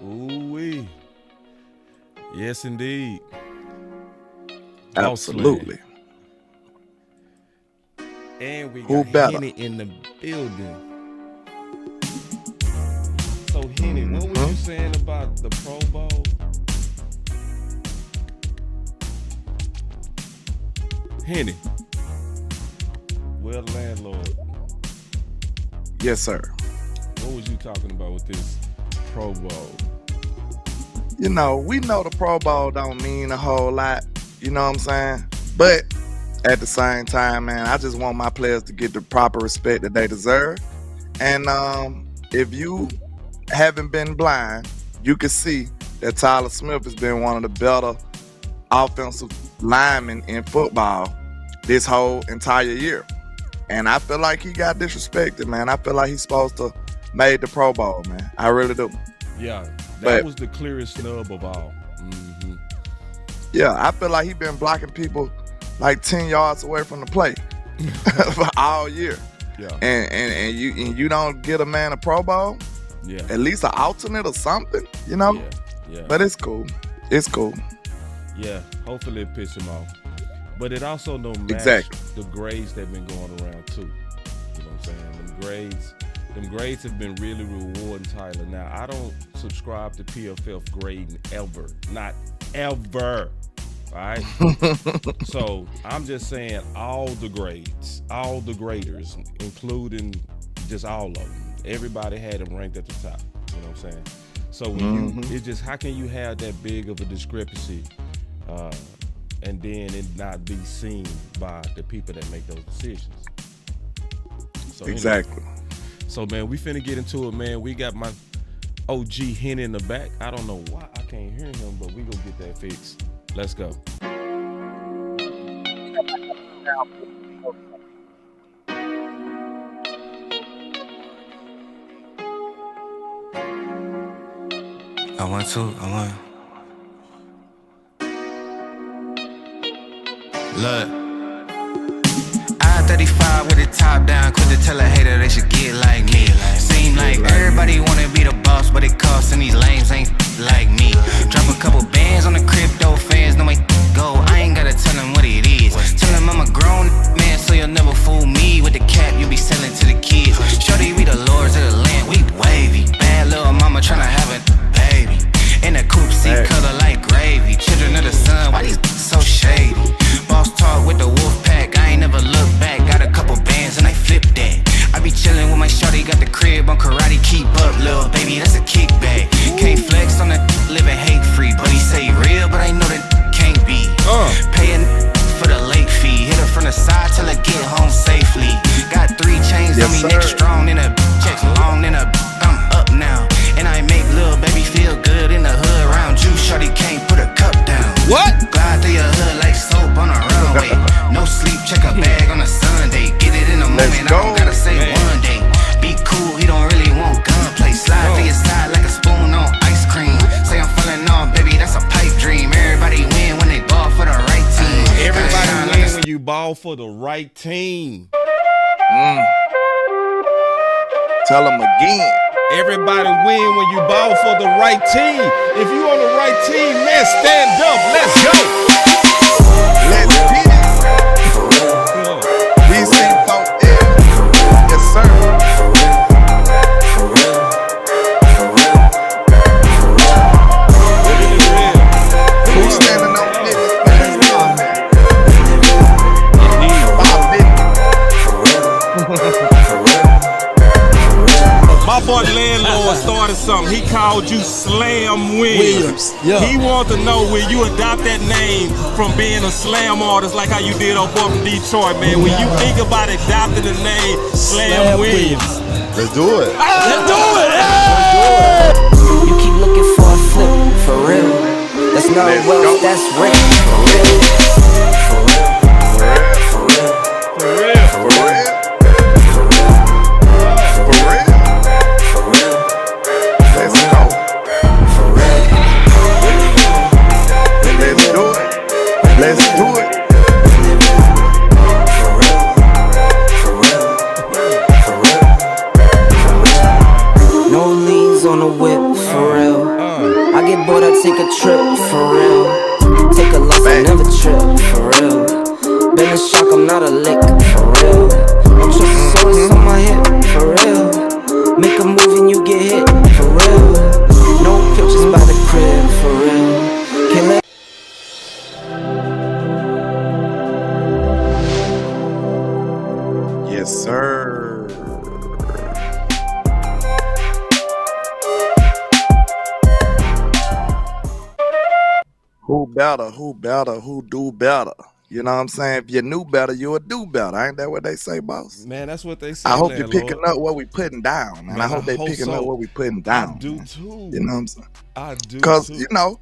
Ooh-wee. Yes, indeed. Absolutely. And we Who got better? Henny in the building. So, Henny, what were you saying about the Pro Bowl? Henny. Well, Landlord. Yes, sir. What was you talking about with this Pro Bowl? You know, we know the Pro Bowl don't mean a whole lot. You know what I'm saying? But at the same time, man, I just want my players to get the proper respect that they deserve. And if you haven't been blind, you can see that Tyler Smith has been one of the better offensive linemen in football this whole entire year. And I feel like he got disrespected, man. I feel like he's supposed to made the Pro Bowl, man. I really do. Yeah, that was the clearest snub of all. Mm-hmm. Yeah, I feel like he's been blocking people like 10 yards away from the plate for all year. Yeah. And you don't get a man a Pro Bowl? Yeah. At least an alternate or something, you know? Yeah. But it's cool. It's cool. Yeah, hopefully it pisses him off. But it also don't match the grades that have been going around too. You know what I'm saying? Them grades have been really rewarding Tyler. Now, I don't subscribe to PFF grading ever. Not ever. All right? So I'm just saying all the grades, all the graders, including just all of them. Everybody had him ranked at the top. You know what I'm saying? So when it's just, how can you have that big of a discrepancy and then it not be seen by the people that make those decisions? So exactly. Anyway, so, man, we finna get into it, man. We got my OG Henny in the back. I don't know why I can't hear him, but we gonna get that fixed. Let's go. I want to. Look. I-35 with the top down, quick to tell a hater they should get like me. Seem like everybody wanna be the boss, but it costs and these lames ain't like me. Drop a couple bands on the crypto fans, no way go. I ain't gotta tell them what it is. Tell them I'm a grown man, so you'll never fool me with the cap you be selling to the kids. Shorty, we the lords of the land, we wavy. Bad little mama tryna have a baby. In a coupe seat color like gravy. Children of the sun, why these so shady? Boss talk with the wolf pack, I ain't never look back. Got a couple bands and I flip that. I be chillin' with my shorty, got the crib on karate. Keep up, little baby, that's a kickback. Can't flex on the living hate free, but he say real, but I know that can't be. Paying for the late fee, hit her from the side till I get home safely. Got 3 chains on me, neck strong in a checks long in a. I'm up now, and I make little baby feel good in the hood around you. Shorty can't put a cup down. What? Glide through your hood like soap on a runway. No sleep, check a bag on a Sunday. Get it in the moment, I don't gotta say one day. Be cool, he don't really want gunplay. Slide to your side like a spoon on ice cream. Say I'm falling off, baby, that's a pipe dream. Everybody win when they ball for the right team. Everybody win when you ball for the right team. Tell them again. Everybody win when you ball for the right team. If you on the right team, man, stand up. Let's go. Let's get it. We sing for it. Yes, sir. Who's standing on business, man? My boy Landlord started something. He called you Slam Williams. Yeah. He wants to know, will you adopt that name from being a slam artist like how you did up from Detroit, man? When you think about adopting the name Slam Williams. Let's do it. Let's do it. You keep looking for a flip, for real. That's not wealth, that's rent, for real. For real. For real. For real. For real. Let's do it. No leans on the whip, for real. get bored, I take a trip, for real. Take a loss, I never trip, for real. Been in shock, I'm not a lick, for real. I'm trust the source on my hip, for real. Make a move and you get hit, for real. No pictures by the crib, for real. Can't let Yes, sir. Who better? Who better? Who do better? You know what I'm saying? If you knew better, you would do better. Ain't that what they say, boss? Man, that's what they say. I hope Landlord. you're picking up what we putting down, man. I hope they picking up what we putting down. I do man. too. You know what I'm saying? I do Because, too. you know,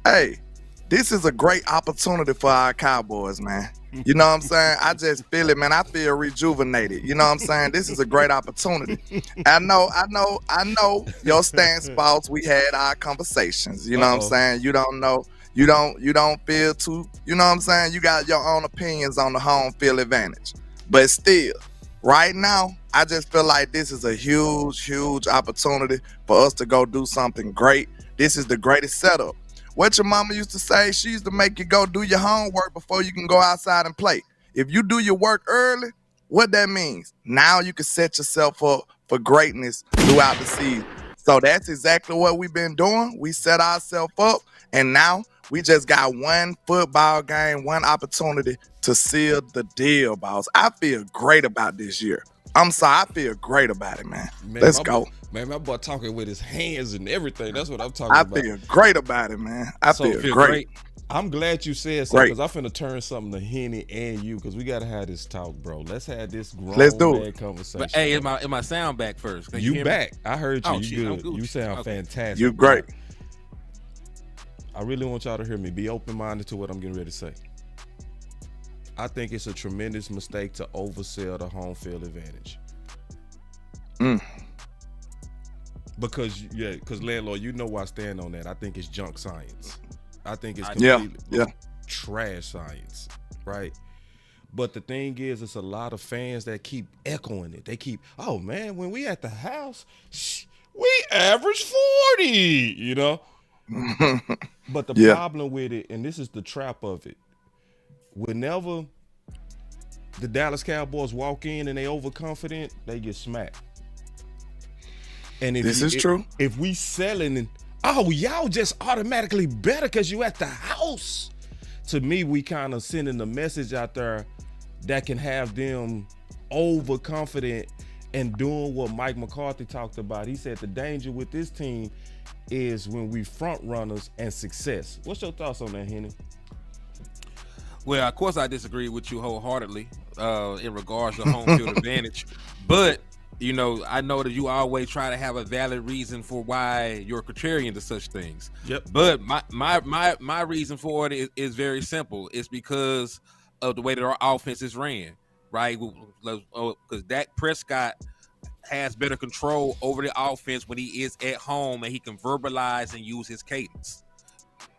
hey, this is a great opportunity for our Cowboys, man. You know what I'm saying? I just feel it, man. I feel rejuvenated. You know what I'm saying? This is a great opportunity. I know your stance, boss. We had our conversations. You know what I'm saying? You don't know. You don't feel too, you know what I'm saying? You got your own opinions on the home field advantage. But still, right now, I just feel like this is a huge opportunity for us to go do something great. This is the greatest setup. What your mama used to say, she used to make you go do your homework before you can go outside and play. If you do your work early, what that means? Now you can set yourself up for greatness throughout the season. So that's exactly what we've been doing. We set ourselves up, and now we just got one football game, one opportunity to seal the deal, boss. I feel great about this year. I'm sorry, I feel great about it, man. Let's go. Man, my boy talking with his hands and everything. That's what I'm talking about. I feel great about it, man. I feel great. I'm glad you said something because I'm finna turn something to Henny and you because we gotta have this talk, bro. Let's have this grown man conversation. But hey, is my sound back first? You back? I heard you. Oh, you good? You sound fantastic. You great. I really want y'all to hear me. Be open-minded to what I'm getting ready to say. I think it's a tremendous mistake to oversell the home field advantage. Because Landlord, you know where I stand on that. I think it's junk science. I think it's completely trash science, right? But the thing is, it's a lot of fans that keep echoing it. They keep, oh man, when we at the house, we average 40, you know? But the problem with it, and this is the trap of it, whenever the Dallas Cowboys walk in and they overconfident, they get smacked. And if this is true. If we selling and y'all just automatically better because you at the house. To me, we kind of sending a message out there that can have them overconfident and doing what Mike McCarthy talked about. He said the danger with this team is when we front runners and success. What's your thoughts on that, Henny? Well, of course, I disagree with you wholeheartedly in regards to home field advantage. But, you know, I know that you always try to have a valid reason for why you're contrarian to such things. Yep. But my reason for it is very simple. It's because of the way that our offense is ran, right? Because Dak Prescott has better control over the offense when he is at home and he can verbalize and use his cadence.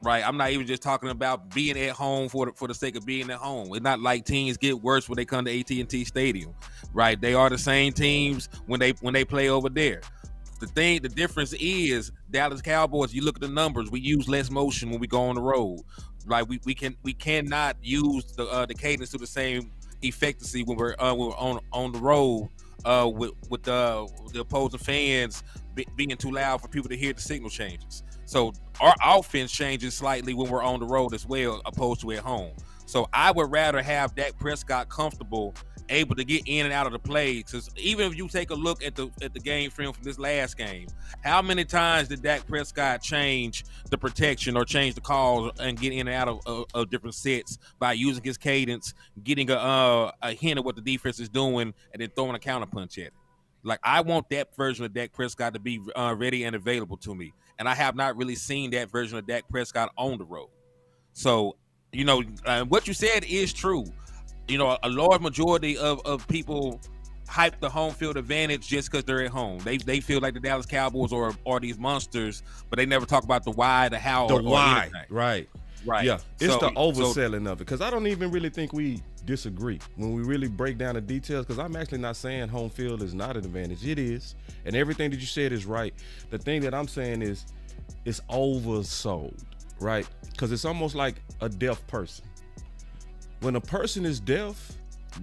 Right, I'm not even just talking about being at home for the sake of being at home. It's not like teams get worse when they come to AT&T Stadium, right? They are the same teams when they play over there. The difference is Dallas Cowboys. You look at the numbers. We use less motion when we go on the road. Right, we cannot use the cadence to the same effectively when we're on the road with the opposing fans being too loud for people to hear the signal changes. So our offense changes slightly when we're on the road as well, opposed to at home. So I would rather have Dak Prescott comfortable, able to get in and out of the play. Because even if you take a look at the game film from this last game, how many times did Dak Prescott change the protection or change the calls and get in and out of different sets by using his cadence, getting a hint of what the defense is doing, and then throwing a counterpunch at it? Like, I want that version of Dak Prescott to be ready and available to me. And I have not really seen that version of Dak Prescott on the road. So, you know, what you said is true. You know, a large majority of people hype the home field advantage just because they're at home. They feel like the Dallas Cowboys are these monsters, but they never talk about the why, the how, or anything. Right. Yeah, it's the overselling of it. Because I don't even really think we disagree when we really break down the details, because I'm actually not saying home field is not an advantage. It is. And everything that you said is right. The thing that I'm saying is it's oversold, right? Because it's almost like a deaf person. When a person is deaf,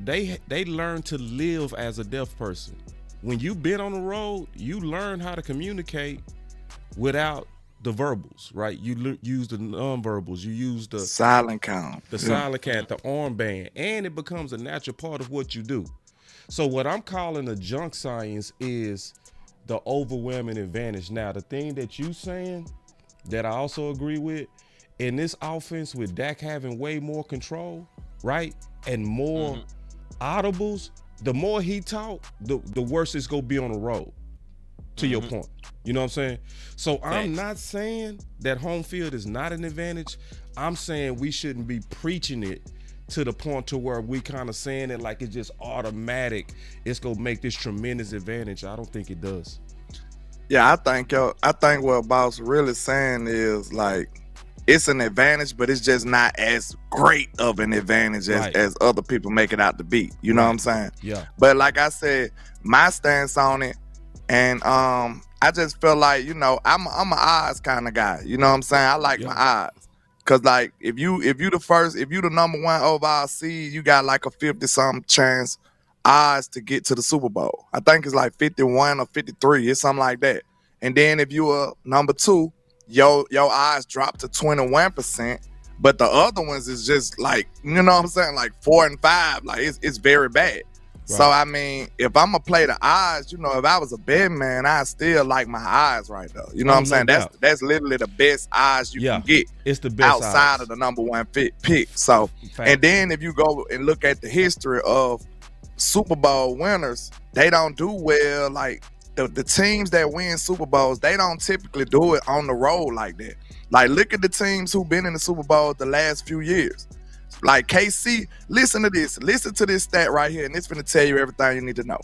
they learn to live as a deaf person. When you've been on the road, you learn how to communicate without the verbals, right? You use the nonverbals, you use the silent count, the armband, and it becomes a natural part of what you do. So what I'm calling a junk science is the overwhelming advantage. Now, the thing that you saying that I also agree with, in this offense with Dak having way more control, right, and more audibles, the more he talk, the worse it's gonna be on the road. To your point, you know what I'm saying? So I'm not saying that home field is not an advantage. I'm saying we shouldn't be preaching it to the point to where we kind of saying it like it's just automatic. It's gonna make this tremendous advantage. I don't think it does. Yeah, I think what Boss really saying is like it's an advantage, but it's just not as great of an advantage as other people make it out to be. You know what I'm saying? Yeah. But like I said, my stance on it, and I just feel like, you know, I'm an odds kind of guy. You know what I'm saying? I like my odds. Cause like if you the number one overall seed, you got like a 50-something chance odds to get to the Super Bowl. I think it's like 51 or 53, it's something like that. And then if you are number 2, your odds drop to 21%, but the other ones is just like, you know what I'm saying, like 4 and 5. Like it's very bad. Right. So I mean, if I'm gonna play the odds, you know, if I was a betting man, I still like my odds right though. You know what I'm saying? That's literally the best odds you can get. It's the best outside odds of the number one pick. So, and then if you go and look at the history of Super Bowl winners, they don't do well. Like the teams that win Super Bowls, they don't typically do it on the road like that. Like look at the teams who've been in the Super Bowl the last few years. Like KC, listen to this stat right here, and it's gonna tell you everything you need to know.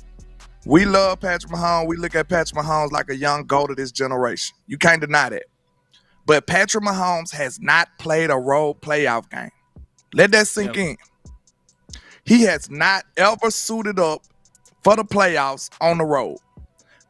We love Patrick Mahomes. We look at Patrick Mahomes like a young GOAT of this generation. You can't deny that. But Patrick Mahomes has not played a road playoff game. Let that sink in. He has not ever suited up for the playoffs on the road.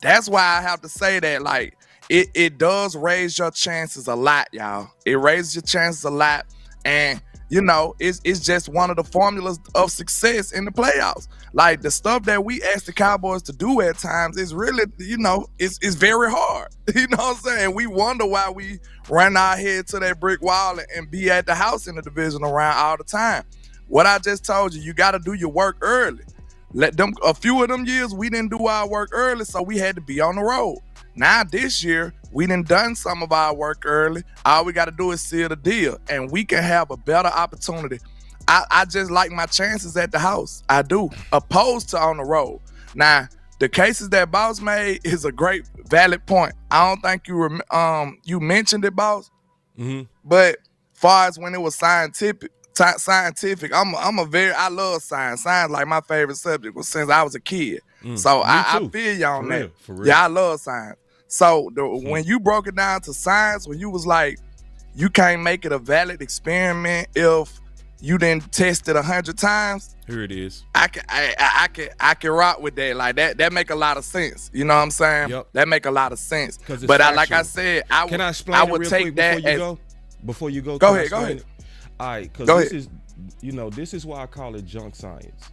That's why I have to say that, like, it does raise your chances a lot, y'all. It raises your chances a lot, and you know, it's just one of the formulas of success in the playoffs. Like the stuff that we ask the Cowboys to do at times is really, you know, it's very hard. You know what I'm saying? We wonder why we run our head to that brick wall and be at the house in the divisional round all the time. What I just told you, you got to do your work early. A few of them years we didn't do our work early, so we had to be on the road. Now this year, we done some of our work early. All we got to do is seal the deal, and we can have a better opportunity. I just like my chances at the house. I do, opposed to on the road. Now, the cases that Boss made is a great, valid point. I don't think you mentioned it, Boss. But far as when it was scientific, I love science. Science like my favorite subject since I was a kid. So I feel you on that. Yeah, I love science. So when you broke it down to science, when you was like, you can't make it a valid experiment if you didn't test it 100 times. Here it is. I can rock with that. Like that make a lot of sense. You know what I'm saying? Yep. That make a lot of sense. But like I said, can I explain it real quick before you go? Go ahead. All right, because this is why I call it junk science.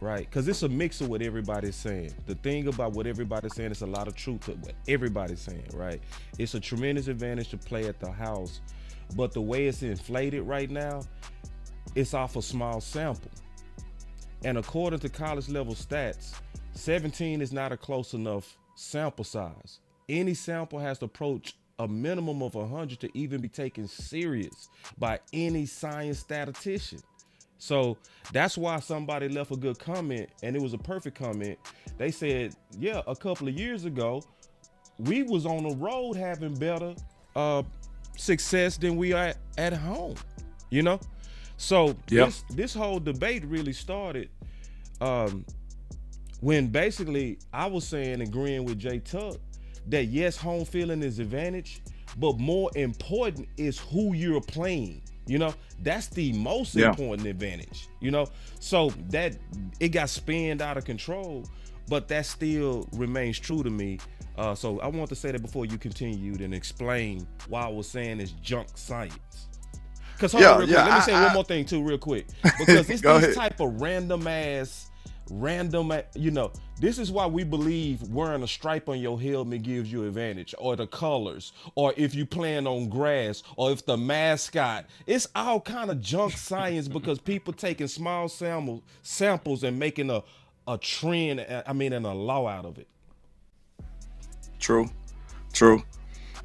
Right, because it's a mix of what everybody's saying. The thing about what everybody's saying is a lot of truth to what everybody's saying, right? It's a tremendous advantage to play at the house, but the way it's inflated right now, it's off a small sample. And according to college level stats, 17 is not a close enough sample size. Any sample has to approach a minimum of 100 to even be taken serious by any science statistician. So that's why somebody left a good comment, and it was a perfect comment. They said, yeah, a couple of years ago, we was on the road having better success than we are at home, you know? So this whole debate really started when basically I was saying, agreeing with Jay Tuck, that yes, home feeling is advantage, but more important is who you're playing. You know, that's the most important advantage, you know? So that it got spinned out of control, but that still remains true to me So I want to say that before you continued and explain why I was saying it's junk science. Because let me say one more thing too, real quick. Because it's these type of random, this is why we believe wearing a stripe on your helmet gives you advantage, or the colors, or if you playing on grass, or if the mascot. It's all kind of junk science because people taking small samples and making a trend, and a law out of it. True.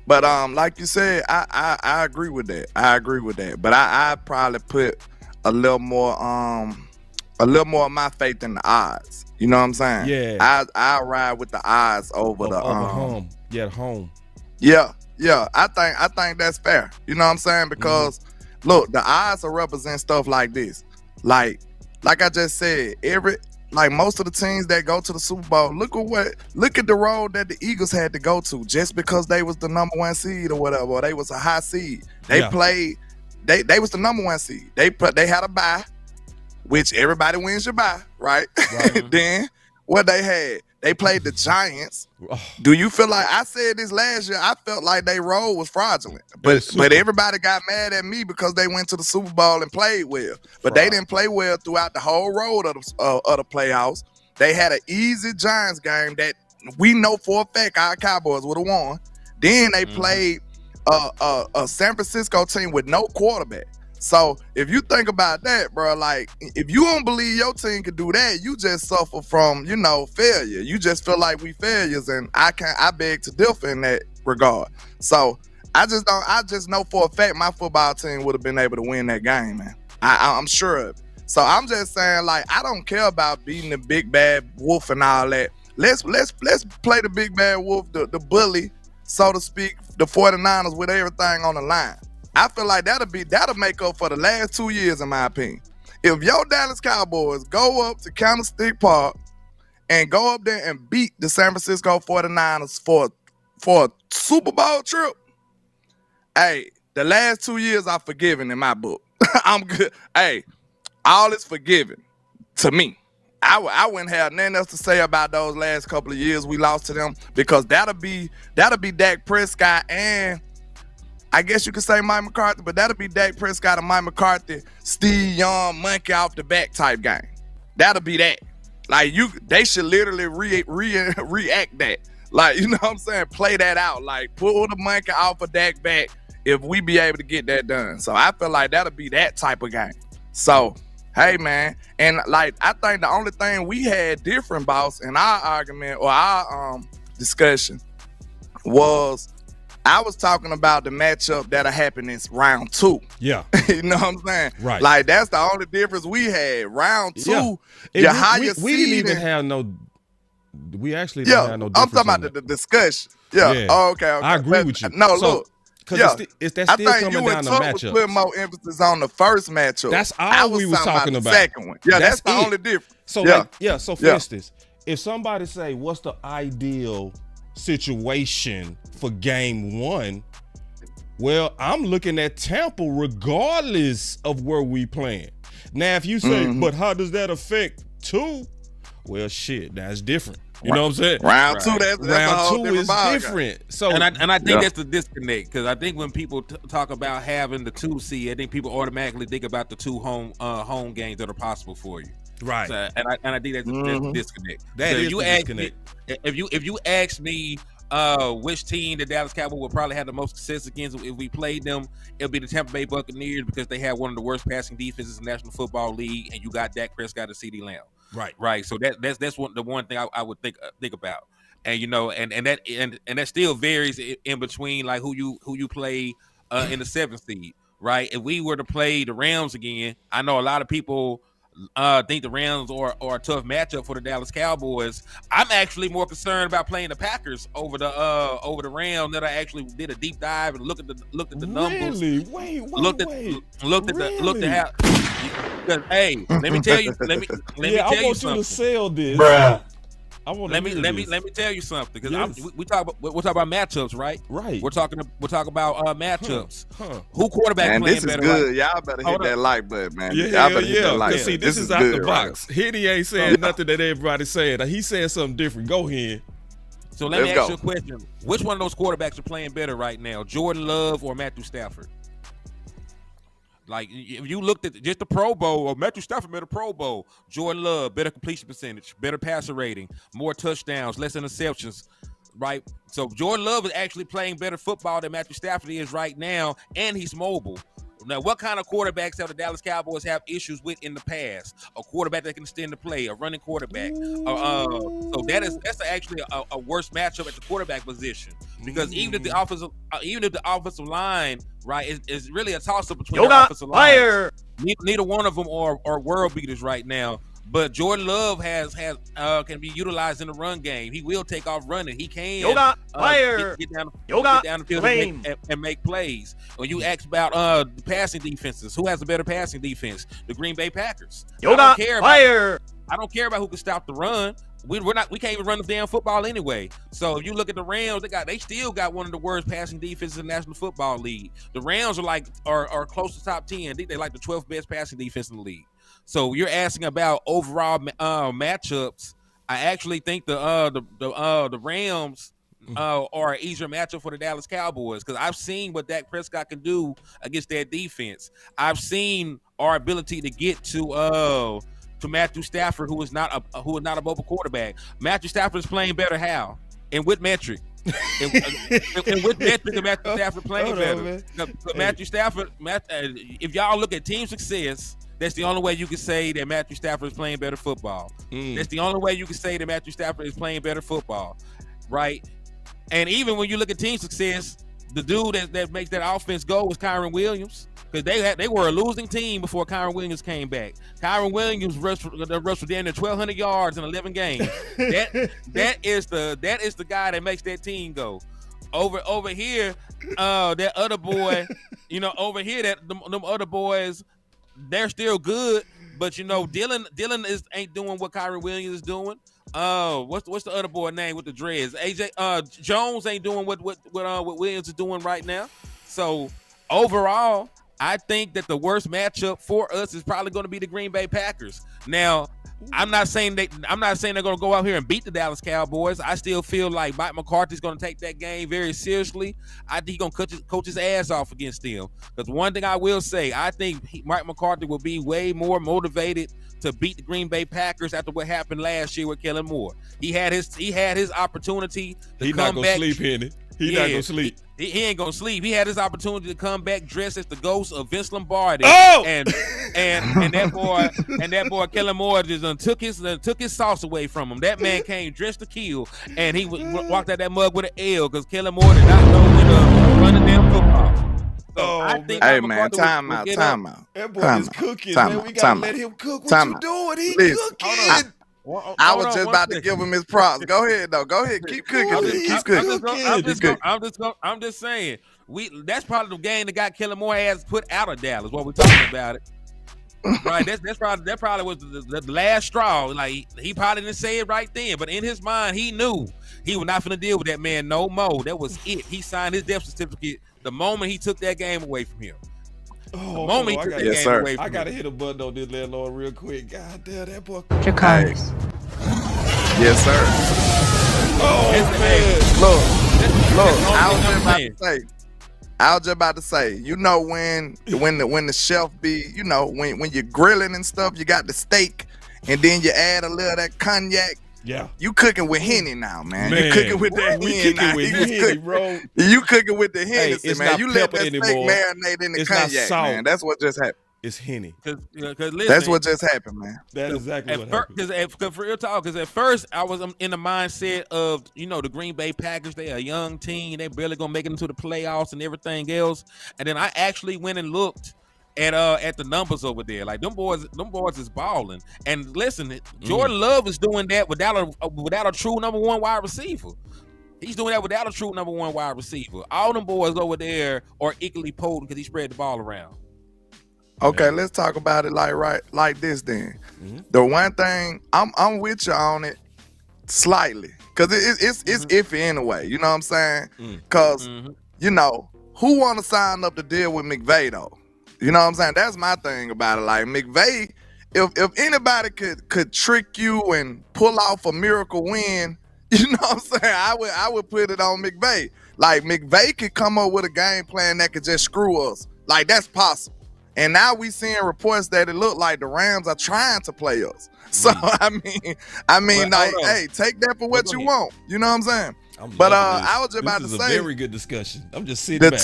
But like you said, I agree with that. But I probably put a little more of my faith in the odds. You know what I'm saying? Yeah. I ride with the odds over the home. Yeah, home. Yeah. I think that's fair. You know what I'm saying? Because look, the odds will represent stuff like this. Like I just said, most of the teams that go to the Super Bowl, look at the road that the Eagles had to go to just because they was the number 1 seed or whatever, or they was a high seed. They played, they was the number 1 seed. They had a bye, which everybody wins your bye, right? Then what they played the Giants. Do you feel like, I said this last year, I felt like they road was fraudulent, but everybody got mad at me because they went to the Super Bowl and played well, but they didn't play well throughout the whole road of the playoffs. They had an easy Giants game that we know for a fact our Cowboys would have won. Then they played a San Francisco team with no quarterback. So if you think about that, bro, like if you don't believe your team can do that, you just suffer from, failure. You just feel like we failures, and I beg to differ in that regard. So I just know for a fact my football team would have been able to win that game, man. I'm sure of it. So I'm just saying, like, I don't care about beating the big bad wolf and all that. Let's play the big bad wolf, the bully, so to speak, the 49ers with everything on the line. I feel like that'll make up for the last 2 years, in my opinion. If your Dallas Cowboys go up to Candlestick Park and go up there and beat the San Francisco 49ers for a Super Bowl trip, hey, the last 2 years are forgiven in my book. I'm good. Hey, all is forgiven to me. I wouldn't have nothing else to say about those last couple of years we lost to them, because that'll be Dak Prescott and I guess you could say Mike McCarthy, but that'll be Dak Prescott and Mike McCarthy, Steve Young, monkey off the back type game. That'll be that. Like, they should literally react that. Like, you know what I'm saying? Play that out. Like, pull the monkey off of Dak back if we be able to get that done. So I feel like that'll be that type of game. So, hey, man. And, like, I think the only thing we had different, boss, in our argument or our discussion was I was talking about the matchup that'll happen in round 2. Yeah. You know what I'm saying? Right. Like, that's the only difference we had. Round 2, we didn't even have no. We actually didn't have no difference. I'm talking about the discussion. Yeah. Oh, okay. I agree with you. No, look. Because that's still coming down to matchups. I think you was putting more emphasis on the first matchup. That's all we was talking about. The second one. Yeah, that's the only difference. So, so for instance, if somebody say, what's the ideal situation for game 1? Well, I'm looking at Tampa regardless of where we playing. Now, if you say, but how does that affect 2? Well, shit, that's different. You know what I'm saying? Round 2, that's round 2 is different. So, and I think that's the disconnect, because I think when people talk about having the 2 seed, I think people automatically think about the 2 home games that are possible for you. Right. So, and I think that's the disconnect. That is the disconnect. If you ask me which team the Dallas Cowboys would probably have the most success against if we played them, it'll be the Tampa Bay Buccaneers, because they have one of the worst passing defenses in the National Football League, and you got Dak Prescott and CeeDee Lamb. Right. So that's the one thing I would think about, and and that still varies in between, like who you play in the 7th seed. Right. If we were to play the Rams again, I know a lot of people think the Rams are a tough matchup for the Dallas Cowboys. I'm actually more concerned about playing the Packers over the Rams. That I actually did a deep dive and looked at the numbers. Really? Looked at how. Because, hey, let me tell you. Let me tell you something. I want you to sell this, bruh. Let me tell you something, because we're talking about matchups, right? Right. We're talking about matchups. Who quarterback playing this is better? Good. Right? Y'all better hit that like button, man. Yeah. Y'all better hit that like button. See, this is out good, the box. Henny ain't saying nothing that everybody said. He said something different. Go ahead. So let me ask you a question. Which one of those quarterbacks are playing better right now, Jordan Love or Matthew Stafford? Like, if you looked at just the Pro Bowl, or Matthew Stafford made a Pro Bowl, Jordan Love, better completion percentage, better passer rating, more touchdowns, less interceptions, right? So Jordan Love is actually playing better football than Matthew Stafford is right now, and he's mobile. Now, what kind of quarterbacks have the Dallas Cowboys have issues with in the past? A quarterback that can extend the play, a running quarterback. So that's actually a worse matchup at the quarterback position, because even if the offensive line, right, is really a toss-up between the offensive line. Neither one of them are world beaters right now. But Jordan Love can be utilized in the run game. He will take off running. He can get down the field and make plays. When you ask about the passing defenses, who has a better passing defense? The Green Bay Packers. I don't care about who can stop the run. We can't even run the damn football anyway. So if you look at the Rams, they still got one of the worst passing defenses in the National Football League. The Rams are close to top 10. They're like the 12th best passing defense in the league. So you're asking about overall matchups. I actually think the Rams are an easier matchup for the Dallas Cowboys, because I've seen what Dak Prescott can do against that defense. I've seen our ability to get to Matthew Stafford, who is not a mobile quarterback. Matthew Stafford is playing better. How? And with metric? and with metric, Matthew Stafford playing better. Matthew Stafford. If y'all look at team success, that's the only way you can say that Matthew Stafford is playing better football. That's the only way you can say that Matthew Stafford is playing better football, right? And even when you look at team success, the dude that makes that offense go was Kyron Williams, because they were a losing team before Kyron Williams came back. Kyron Williams rushed for damn near 1,200 yards in 11 games. that is the guy that makes that team go. Over here, that other boy, over here them other boys, they're still good, but Dylan ain't doing what Kyron Williams is doing. What's the other boy name with the dreads? AJ Jones ain't doing what Williams is doing right now. So overall, I think that the worst matchup for us is probably going to be the Green Bay Packers. Now, I'm not saying they're going to go out here and beat the Dallas Cowboys. I still feel like Mike McCarthy's going to take that game very seriously. I think he's going to coach his ass off against them. Because one thing I will say, I think Mike McCarthy will be way more motivated to beat the Green Bay Packers after what happened last year with Kellen Moore. He had his opportunity to come back. He's not going to sleep, Henny. He's not going to sleep. He ain't gonna sleep. He had his opportunity to come back dressed as the ghost of Vince Lombardi. And that boy Kellen Moore just took his sauce away from him. That man came dressed to kill, and he walked out that mug with an L, because Kellen Moore did not know when to run the damn football. So I think time out. That boy is cooking, man. We gotta let him cook. What you doing? He cooking. I was just about to give him his props. Go ahead, though. Go ahead. Keep cooking. I'm just saying. That's probably the game that got Kellen Moore ass put out of Dallas. What we're talking about it, right? That probably was the last straw. Like, he probably didn't say it right then, but in his mind, he knew he was not going to deal with that man no more. That was it. He signed his death certificate the moment he took that game away from him. I gotta hit a button on this landlord real quick. God damn, that boy. Your cards. Yes, sir. Oh, man. Look. I was just about to say, when the chef be, when you're grilling and stuff, you got the steak, and then you add a little of that cognac. Yeah, you cooking with Henny now, man. You cooking with that Henny, bro. You cooking with the Hennessy, man. You let that steak anymore. marinate in the cognac, man. That's what just happened. It's Henny. That's what just happened, man. That's exactly what happened. Because for real talk, because at first I was in the mindset of, the Green Bay Packers, they're a young team. They barely going to make it into the playoffs and everything else. And then I actually went and looked at the numbers over there. Like, them boys is balling. And listen, Jordan Love is doing that without a true number one wide receiver. He's doing that without a true number one wide receiver. All them boys over there are equally potent because he spread the ball around. Okay, let's talk about it like this then. The one thing I'm with you on it slightly, because it's iffy anyway. You know what I'm saying? Because who want to sign up to deal with McVay though? You know what I'm saying? That's my thing about it. Like, McVay, if anybody could trick you and pull off a miracle win, You know what I'm saying? I would put it on McVay. Like McVay could come up with a game plan that could just screw us. Like that's possible. And now we seeing reports that it look like the Rams are trying to play us. So I mean, like, hey, take that for what you want. You know what I'm saying? I was just about to say, this is a very good discussion. I'm just sitting back.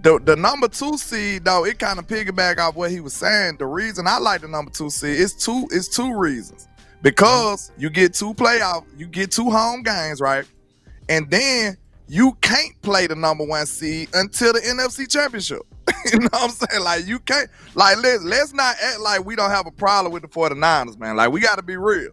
The number 2 seed though, it kind of piggyback off what he was saying. The reason I like the number 2 seed is two reasons. Because you get 2 home games, right? And then you can't play the number 1 seed until the NFC Championship. You know what I'm saying? Like you can't, like let's not act like we don't have a problem with the 49ers, man. Like we got to be real.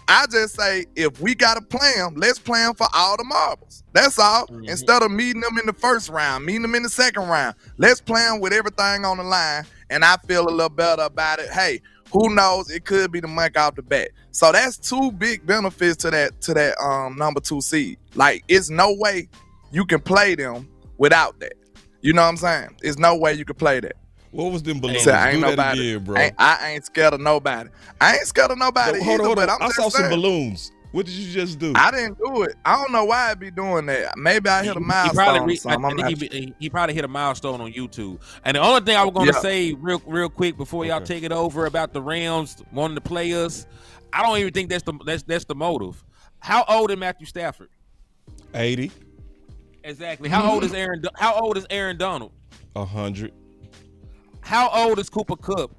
I just say if we got to play them, let's play them for all the marbles. That's all. Mm-hmm. Instead of meeting them in the first round, meeting them in the second round, let's play them with everything on the line. And I feel a little better about it. Hey, who knows? It could be the monk off the bat. So that's 2 big benefits to that number 2 seed. Like it's no way you can play them without that. You know what I'm saying? There's no way you could play that. What was them balloons? Ain't Do nobody, that again, bro. I ain't scared of nobody. I ain't scared of nobody hold either, on. but I saw some balloons. What did you just do? I didn't do it. I don't know why I be doing that. Maybe I hit a milestone or something. He probably hit a milestone on YouTube. And the only thing I was going to say real quick before y'all take it over about the Rams wanting to play us, I don't even think that's the motive. How old is Matthew Stafford? 80. Exactly. How old is Aaron Donald? 100. How old is Cooper Kupp?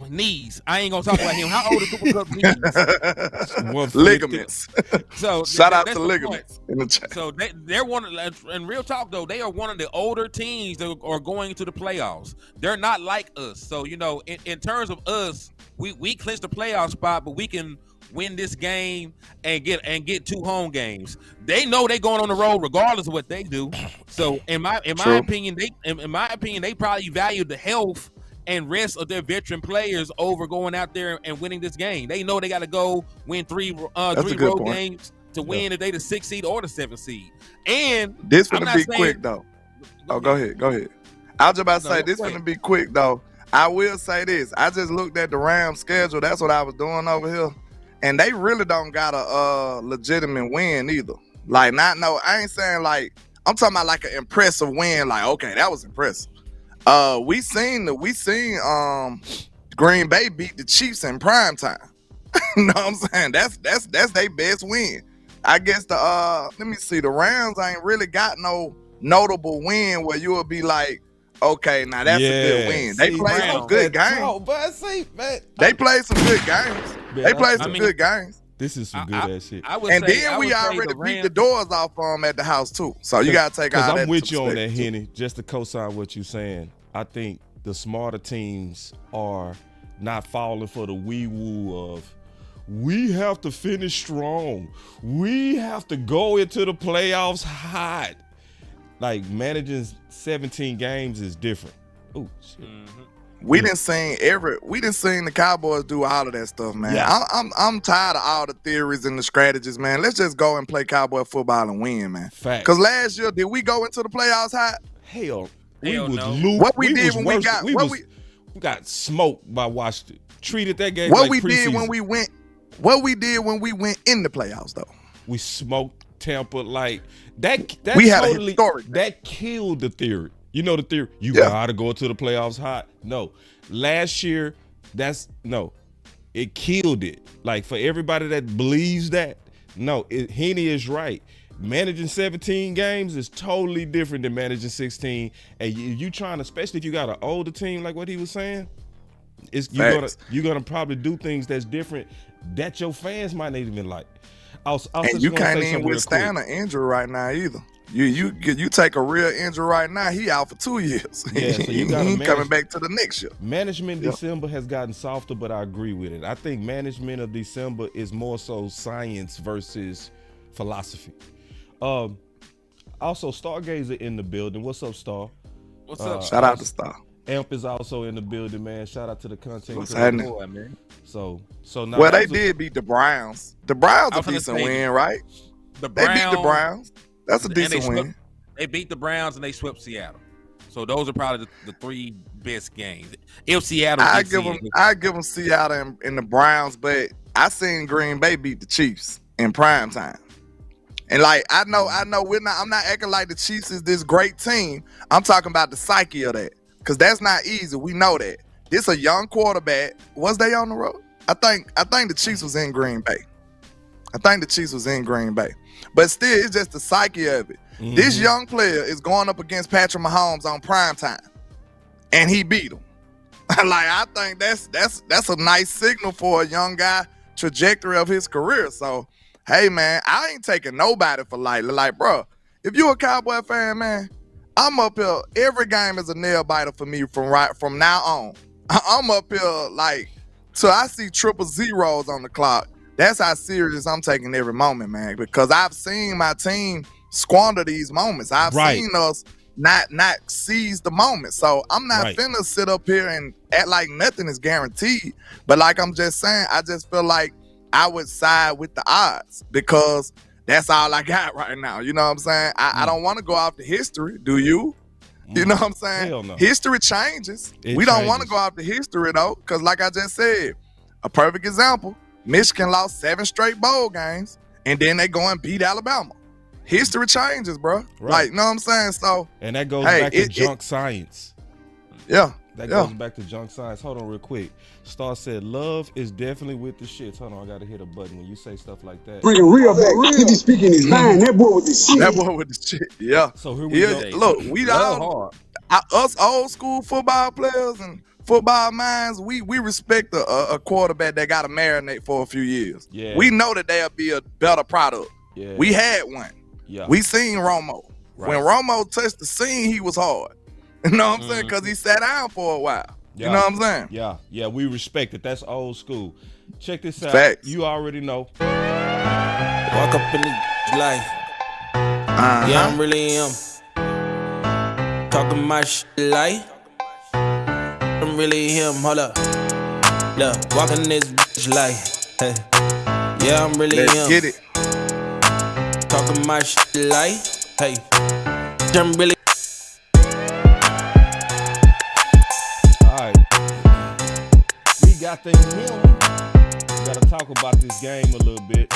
Knees. I ain't gonna talk about him. How old is Cooper Kupp knees? Ligaments. So shout out to ligaments in the chat. So they're one of, and real talk though, they are one of the older teams that are going to the playoffs. They're not like us. So you know, in terms of us, we clinched the playoff spot, but we can win this game and get 2 home games. They know they going on the road regardless of what they do. So in my opinion, they probably value the health and rest of their veteran players over going out there and winning this game. They know they got to go win 3 road games to win if they the 6th seed or the 7th seed. And this gonna be quick though. Go ahead. I was just about to say this gonna be quick though. I will say this. I just looked at the Rams schedule. That's what I was doing over here. And they really don't got a legitimate win either. Like, I ain't saying like, I'm talking about like an impressive win. Like, okay, that was impressive. We seen Green Bay beat the Chiefs in prime time. You know what I'm saying? That's their best win. I guess let me see, the Rams ain't really got no notable win where you will be like, okay, now that's a good win. They played some good games. They played some good games. They played some good games. This is some good ass shit. And then we already beat the doors off at the house too. So you gotta take all that. I'm with you on that, Henny. Just to co-sign what you're saying, I think the smarter teams are not falling for the wee-woo of we have to finish strong. We have to go into the playoffs hot. Like managing 17 games is different. Oh shit. Mm-hmm. We didn't seen the Cowboys do all of that stuff, man. Yeah. I'm tired of all the theories and the strategies, man. Let's just go and play Cowboy football and win, man. Fact. Because last year, did we go into the playoffs hot? Hell no. What we did when we got we got smoked by Washington. Treated that game what like we preseason. did when we went. What we did when we went in the playoffs, though. We smoked Tampa like that. We had a historic. That killed the theory. You know the theory. You gotta go to the playoffs hot. No, last year it killed it. Like for everybody that believes that, Henny is right. Managing 17 games is totally different than managing 16. And you trying to, especially if you got an older team like what he was saying, you're gonna probably do things that's different that your fans might not even like. And you can't even withstand an injury right now either. You take a real injury right now, he out for 2 years. Yeah, so you got coming back to the next year. Management December has gotten softer, but I agree with it. I think management of December is more so science versus philosophy. Also, Stargazer in the building. What's up, Star? What's up? Shout out to Star. Amp is also in the building, man. Shout out to the content. What's happening? Man. So now. Well, they did beat the Browns. The Browns a decent win, right? They beat the Browns. That's a decent win. They beat the Browns and they swept Seattle. So those are probably the 3 best games. If Seattle, I give them Seattle and the Browns, but I seen Green Bay beat the Chiefs in prime time. And like I know I'm not acting like the Chiefs is this great team. I'm talking about the psyche of that. Cause that's not easy. We know that. This a young quarterback. Was they on the road? I think the Chiefs was in Green Bay. But still, it's just the psyche of it. Mm-hmm. This young player is going up against Patrick Mahomes on prime time. And he beat him. Like, I think that's a nice signal for a young guy trajectory of his career. So, hey, man, I ain't taking nobody for lightly. Like, bro, if you a Cowboy fan, man, I'm up here. Every game is a nail biter for me from now on. I'm up here like, so I see triple zeros on the clock. That's how serious I'm taking every moment, man, because I've seen my team squander these moments. I've seen us not seize the moment. So I'm not finna sit up here and act like nothing is guaranteed. But like I'm just saying, I just feel like I would side with the odds because that's all I got right now. You know what I'm saying? I don't want to go off the history. Do you? You know what I'm saying? Hell no. History changes. We don't want to go off the history, though, because like I just said, a perfect example, Michigan lost 7 straight bowl games, and then they go and beat Alabama. History changes, bro. Right. Like, you know what I'm saying? So, and that goes back to junk science. Yeah. That goes back to junk science. Hold on real quick. Star said, love is definitely with the shits. Hold on, I got to hit a button when you say stuff like that. Bring real back. He be speaking his mind. That boy with the shit. That boy with the shit, yeah. So here we go. Look, we all, us old school football players and football minds, we respect a quarterback that got to marinate for a few years. Yeah. We know that they'll be a better product. Yeah. We had one. Yeah. We seen Romo. Right. When Romo touched the scene, he was hard. You know what I'm saying? Because he sat down for a while. Yeah. You know what I'm saying? Yeah, we respect it. That's old school. Check this out. Facts. You already know. Walk up in the life. Yeah, I'm really him. Talking my shit like I'm really him. Hold up. Look, walking this bitch like, hey. Yeah, I'm really Let's him. Get it. Talking my shit like, hey. I'm really. Alright. We got the him. We gotta talk about this game a little bit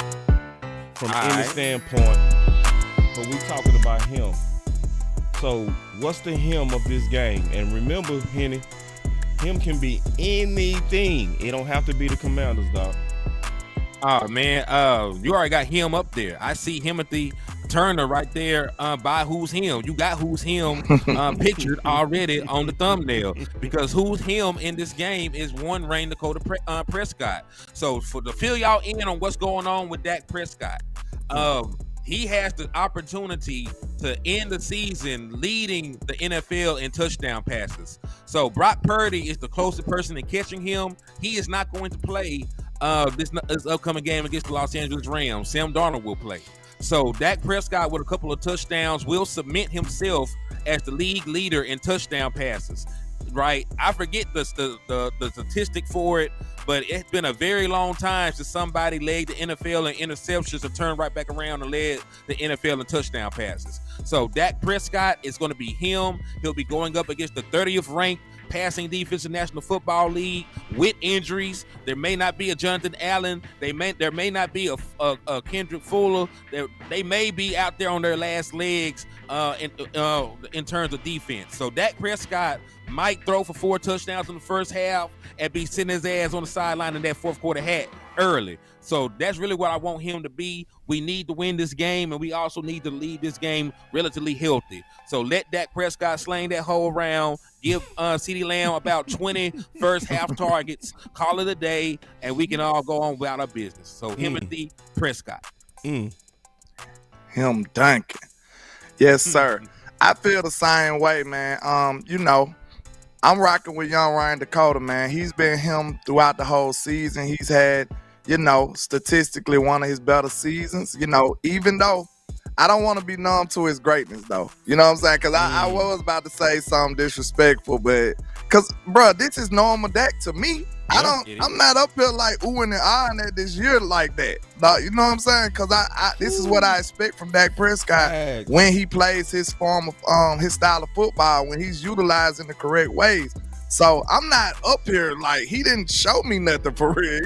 from any standpoint. But we talking about him. So what's the him of this game? And remember, Henny, him can be anything. It don't have to be the Commanders, dog. Oh man, you already got him up there. I see Timothy Turner right there by Who's Him. You got Who's Him pictured already on the thumbnail because Who's Him in this game is one Rain Dakota Prescott. So to fill y'all in on what's going on with Dak Prescott, he has the opportunity to end the season leading the NFL in touchdown passes. So Brock Purdy is the closest person to catching him. He is not going to play this upcoming game against the Los Angeles Rams. Sam Darnold will play. So Dak Prescott with a couple of touchdowns will submit himself as the league leader in touchdown passes. Right? I forget the statistic for it, but it's been a very long time since somebody led the NFL in interceptions and turned right back around and led the NFL in touchdown passes. So Dak Prescott is going to be him. He'll be going up against the 30th ranked passing defense in National Football League with injuries. There may not be a Jonathan Allen. There may not be a Kendrick Fuller. They may be out there on their last legs in terms of defense. So Dak Prescott might throw for 4 touchdowns in the first half and be sitting his ass on the sideline in that fourth quarter hat early. So that's really what I want him to be. We need to win this game, and we also need to leave this game relatively healthy. So let Dak Prescott sling that whole round, give CeeDee Lamb about 20 first half targets, call it a day, and we can all go on about our business. So Timothy Prescott. Him Duncan. Yes, sir. I feel the same way, man. You know, I'm rocking with young Ryan Dakota, man. He's been him throughout the whole season. He's had, you know, statistically one of his better seasons, you know, even though I don't want to be numb to his greatness, though. You know what I'm saying? Because I was about to say something disrespectful, but because, bro, this is normal Dak to me. I'm not up here like oohing and ahhing at this year like that. You know what I'm saying? Because this is what I expect from Dak Prescott when he plays his form of his style of football, when he's utilized in the correct ways. So I'm not up here like he didn't show me nothing for real.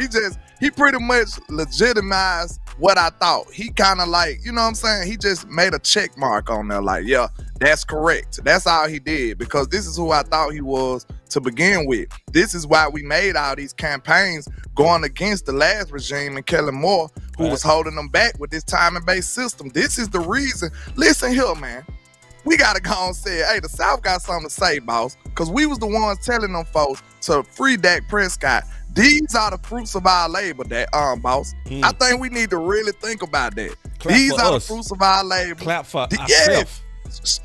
He pretty much legitimized what I thought. He kind of like, you know what I'm saying? He just made a check mark on there like, yeah, that's correct. That's all he did because this is who I thought he was to begin with. This is why we made all these campaigns going against the last regime and Kellen Moore, who was holding them back with this timing-based system. This is the reason. Listen here, man. We got to go and say, hey, the South got something to say, boss, because we was the ones telling them folks to free Dak Prescott. These are the fruits of our labor, boss. I think we need to really think about that. These are the fruits of our labor. Clap for ourselves.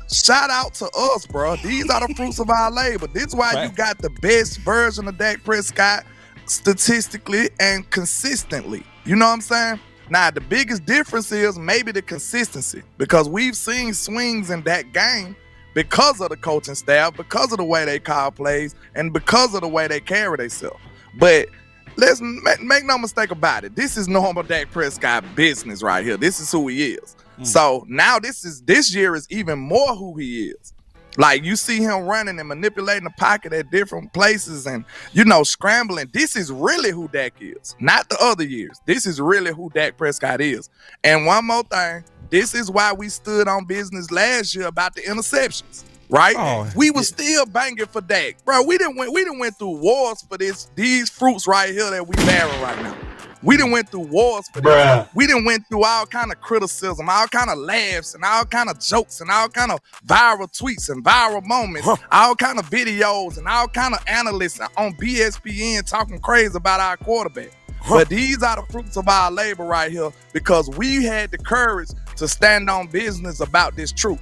Shout out to us, bro. These are the fruits of our labor. This is why you got the best version of Dak Prescott statistically and consistently. You know what I'm saying? Now, the biggest difference is maybe the consistency because we've seen swings in that game because of the coaching staff, because of the way they call plays, and because of the way they carry themselves. But let's make no mistake about it. This is normal Dak Prescott business right here. This is who he is. So now this year is even more who he is. Like you see him running and manipulating the pocket at different places and, you know, scrambling. This is really who Dak is, not the other years. This is really who Dak Prescott is. And one more thing, this is why we stood on business last year about the interceptions, right? We were still banging for Dak. Bro, we didn't went through wars for these fruits right here that we bearing right now. We done went through wars for this. We done went through all kind of criticism, all kind of laughs, and all kind of jokes, and all kind of viral tweets and viral moments, all kind of videos, and all kind of analysts on BSPN talking crazy about our quarterback. But these are the fruits of our labor right here because we had the courage to stand on business about this truth.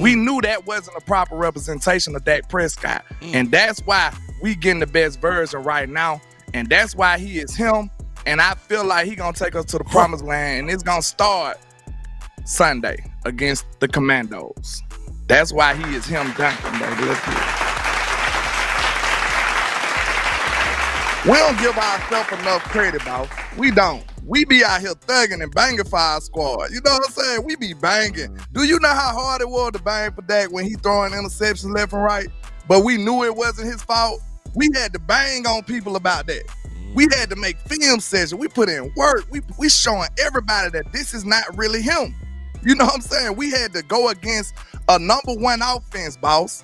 We knew that wasn't a proper representation of Dak Prescott, and that's why we getting the best version right now, and that's why he is him. And I feel like he's going to take us to the promised land, and it's going to start Sunday against the Commandos. That's why he is him dunking, baby. Let's get it. We don't give ourselves enough credit, boss. We don't. We be out here thugging and banging for our squad. You know what I'm saying? We be banging. Do you know how hard it was to bang for Dak when he throwing interceptions left and right? But we knew it wasn't his fault. We had to bang on people about that. We had to make film sessions. We put in work. We showing everybody that this is not really him. You know what I'm saying? We had to go against a number one offense, boss.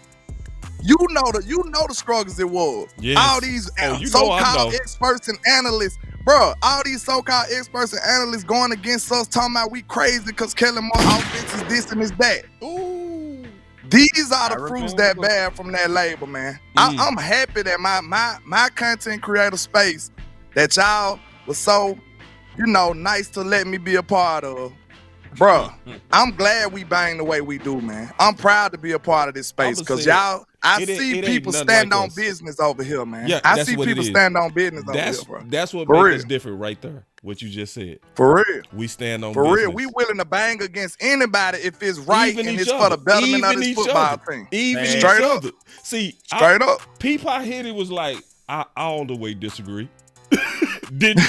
You know the struggles it was. Yes. All these so-called experts and analysts, bro. All these so-called experts and analysts going against us, talking about we crazy because Kellen Moore offense is this and is that. Ooh. These are the fruits that bear from that label, man. I'm happy that my content creator space that y'all was so, you know, nice to let me be a part of. Bruh, I'm glad we bang the way we do, man. I'm proud to be a part of this space because y'all, I see people stand on business over here, man. Yeah, I see people stand on business over here, bro. That's what makes us different right there, what you just said. For real. We stand on business. For real. We willing to bang against anybody if it's right and it's for the betterment of this football team. Even straight up. See, straight up. Peapod Henny was like, I all the way disagree. Didn't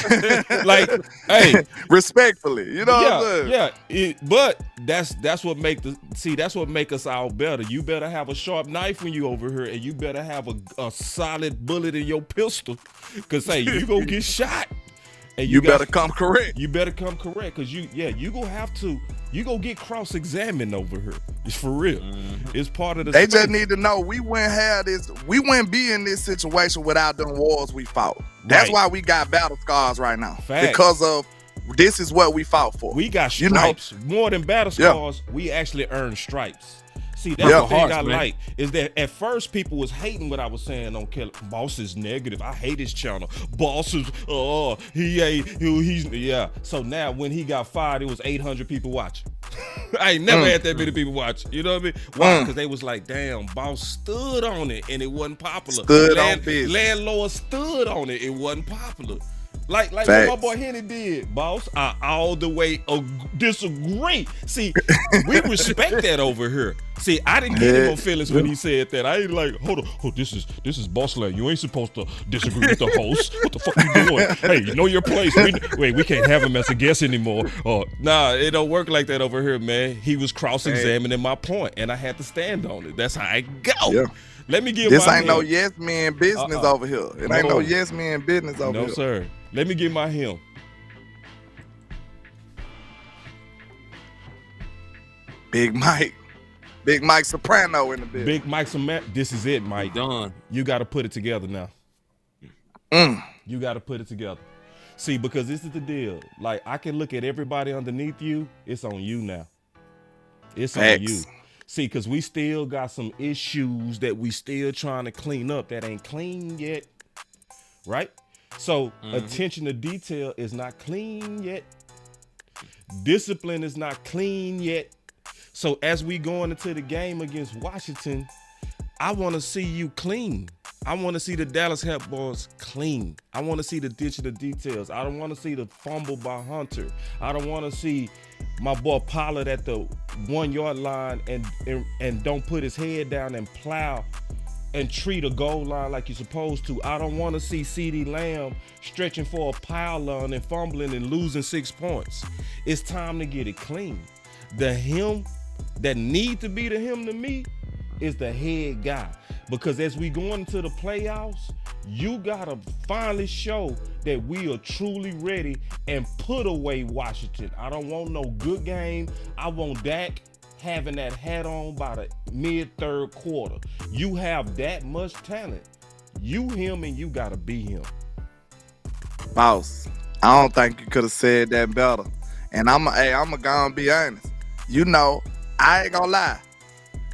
like, hey, respectfully, you know what I'm saying? But that's what make that's what make us all better. You better have a sharp knife when you over here, and you better have a solid bullet in your pistol, cause hey, you gonna get shot, and you better come correct. You better come correct, cause you gonna have to. You gonna get cross-examined over here. It's for real. It's part of the They space. just need to know we wouldn't be in this situation without them wars we fought. That's why we got battle scars right now. Facts. Because of this is what we fought for. We got stripes. More than battle scars, we actually earned stripes. See, that's the thing I like, is that at first people was hating what I was saying on Kelly. Boss is negative. I hate his channel. Boss is, he's. So now when he got fired, it was 800 people watching. I ain't never had that many people watch. You know what I mean? Why? Because they was like, damn, Boss stood on it and it wasn't popular. Stood on business. Landlord stood on it. It wasn't popular. Like what my boy Henny did, boss. I all the way disagree. See, we respect that over here. See, I didn't get him on feelings when he said that. I ain't like, hold on, this is boss land. You ain't supposed to disagree with the host. What the fuck you doing? Hey, you know your place. We can't have him as a guest anymore. Nah, it don't work like that over here, man. He was cross-examining my point, and I had to stand on it. That's how I go. Yeah. Let me give this my ain't no yes man business over here. It ain't no yes man business over here. No, sir. Let me get my him. Big Mike Soprano in the business. Big Mike Soprano. This is it, Mike. Done. You got to put it together now. You got to put it together. See, because this is the deal. Like, I can look at everybody underneath you. It's on you now. It's on you. See, because we still got some issues that we still trying to clean up that ain't clean yet. Right? So attention to detail is not clean yet. Discipline is not clean yet. So as we going into the game against Washington, I want to see you clean. I want to see the Dallas Cowboys clean. I want to see the digital details. I don't want to see the fumble by Hunter. I don't want to see my boy Pollard at the 1 yard line and don't put his head down and plow and treat a goal line like you're supposed to. I don't want to see CeeDee Lamb stretching for a pile on and fumbling and losing 6 points. It's time to get it clean. The him that need to be the him to me is the head guy. Because as we go into the playoffs, you gotta finally show that we are truly ready and put away Washington. I don't want no good game. I want Dak having that hat on by the mid-third quarter. You have that much talent. You him and you gotta be him. Boss, I don't think you could have said that better. And I'm gonna be honest. You know, I ain't gonna lie.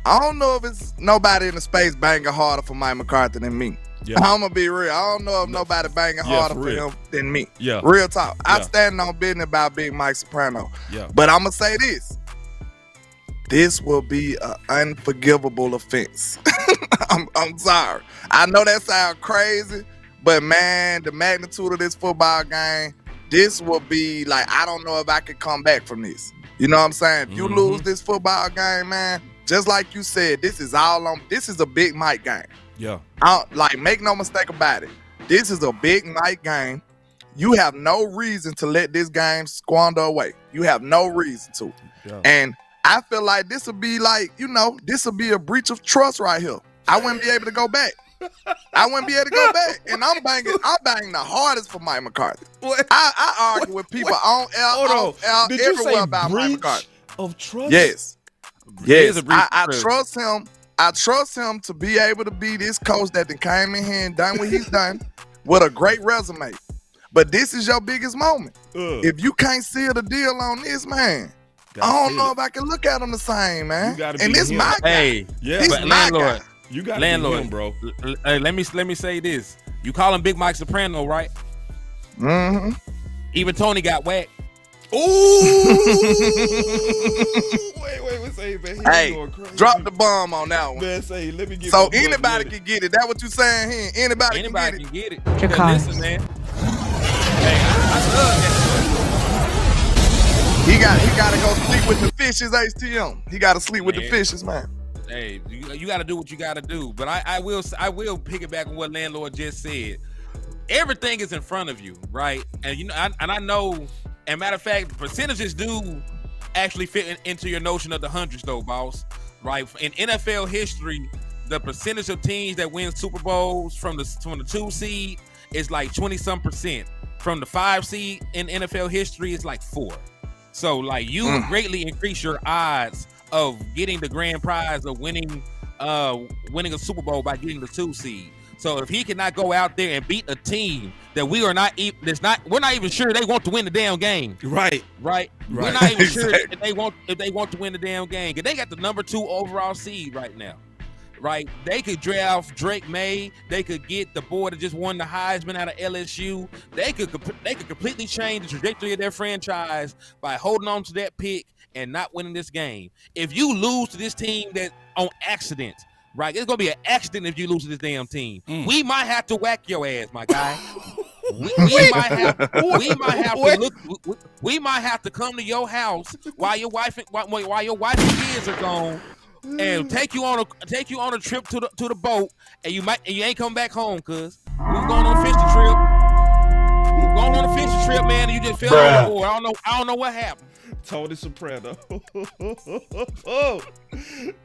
I don't know if it's nobody in the space banging harder for Mike McCarthy than me. Yeah. I'm gonna be real. I don't know if nobody banging harder for him than me. Yeah. Real talk. I stand on business about Big Mike Soprano. Yeah. But I'm gonna say this. This will be an unforgivable offense. I'm sorry. I know that sounds crazy, but man, the magnitude of this football game, this will be like, I don't know if I can come back from this. You know what I'm saying? If you lose this football game, man, just like you said, this is a Big Mike game. Yeah. Make no mistake about it. This is a Big Mike game. You have no reason to let this game squander away. You have no reason to. Yeah. And I feel like this will be this will be a breach of trust right here. I wouldn't be able to go back. And I'm banging the hardest for Mike McCarthy. I argue with people on air, everywhere about Mike McCarthy. Of trust? Yes. I trust him. I trust him to be able to be this coach that then came in here and done what he's done with a great resume. But this is your biggest moment. If you can't seal the deal on this, man, I don't know if I can look at him the same, man. And this my guy. Hey, this but my Landlord. guy. You got Landlord, him, bro. Let me say this. You call him Big Mike Soprano, right? Mm-hmm. Even Tony got whacked. Ooh! wait, say, man. Hey, drop the bomb on that one. Man, say, let me get so anybody can get it. That what you saying here? Anybody can get it. Listen, man. Hey, I love that. He got to go sleep with the fishes, HTM. He got to sleep with the fishes, man. Hey, you got to do what you got to do. But I will piggyback on what Landlord just said. Everything is in front of you, right? And you know, I know. And matter of fact, percentages do actually fit into your notion of the hundreds, though, boss. Right? In NFL history, the percentage of teams that win Super Bowls from the 2 seed is like 20-some%. From the 5 seed in NFL history, it's like 4. So, like, you greatly increase your odds of getting the grand prize of winning a Super Bowl by getting the 2 seed. So if he cannot go out there and beat a team that we're not even sure they want to win the damn game. Right. We're not even sure if they want to win the damn game. Because they got the number 2 overall seed right now. Right? They could draft Drake May. They could get the boy that just won the Heisman out of LSU. They could completely change the trajectory of their franchise by holding on to that pick and not winning this game. If you lose to this team that on accident, right? It's gonna be an accident if you lose to this damn team. We might have to whack your ass, my guy. we might have to look. We might have to come to your house while your wife and kids are gone, and take you on a trip to the boat, and you ain't come back home, cuz we're going on a fishing trip. We're going on a fishing trip, man, and you just fell overboard. I don't know what happened. Tony Soprano.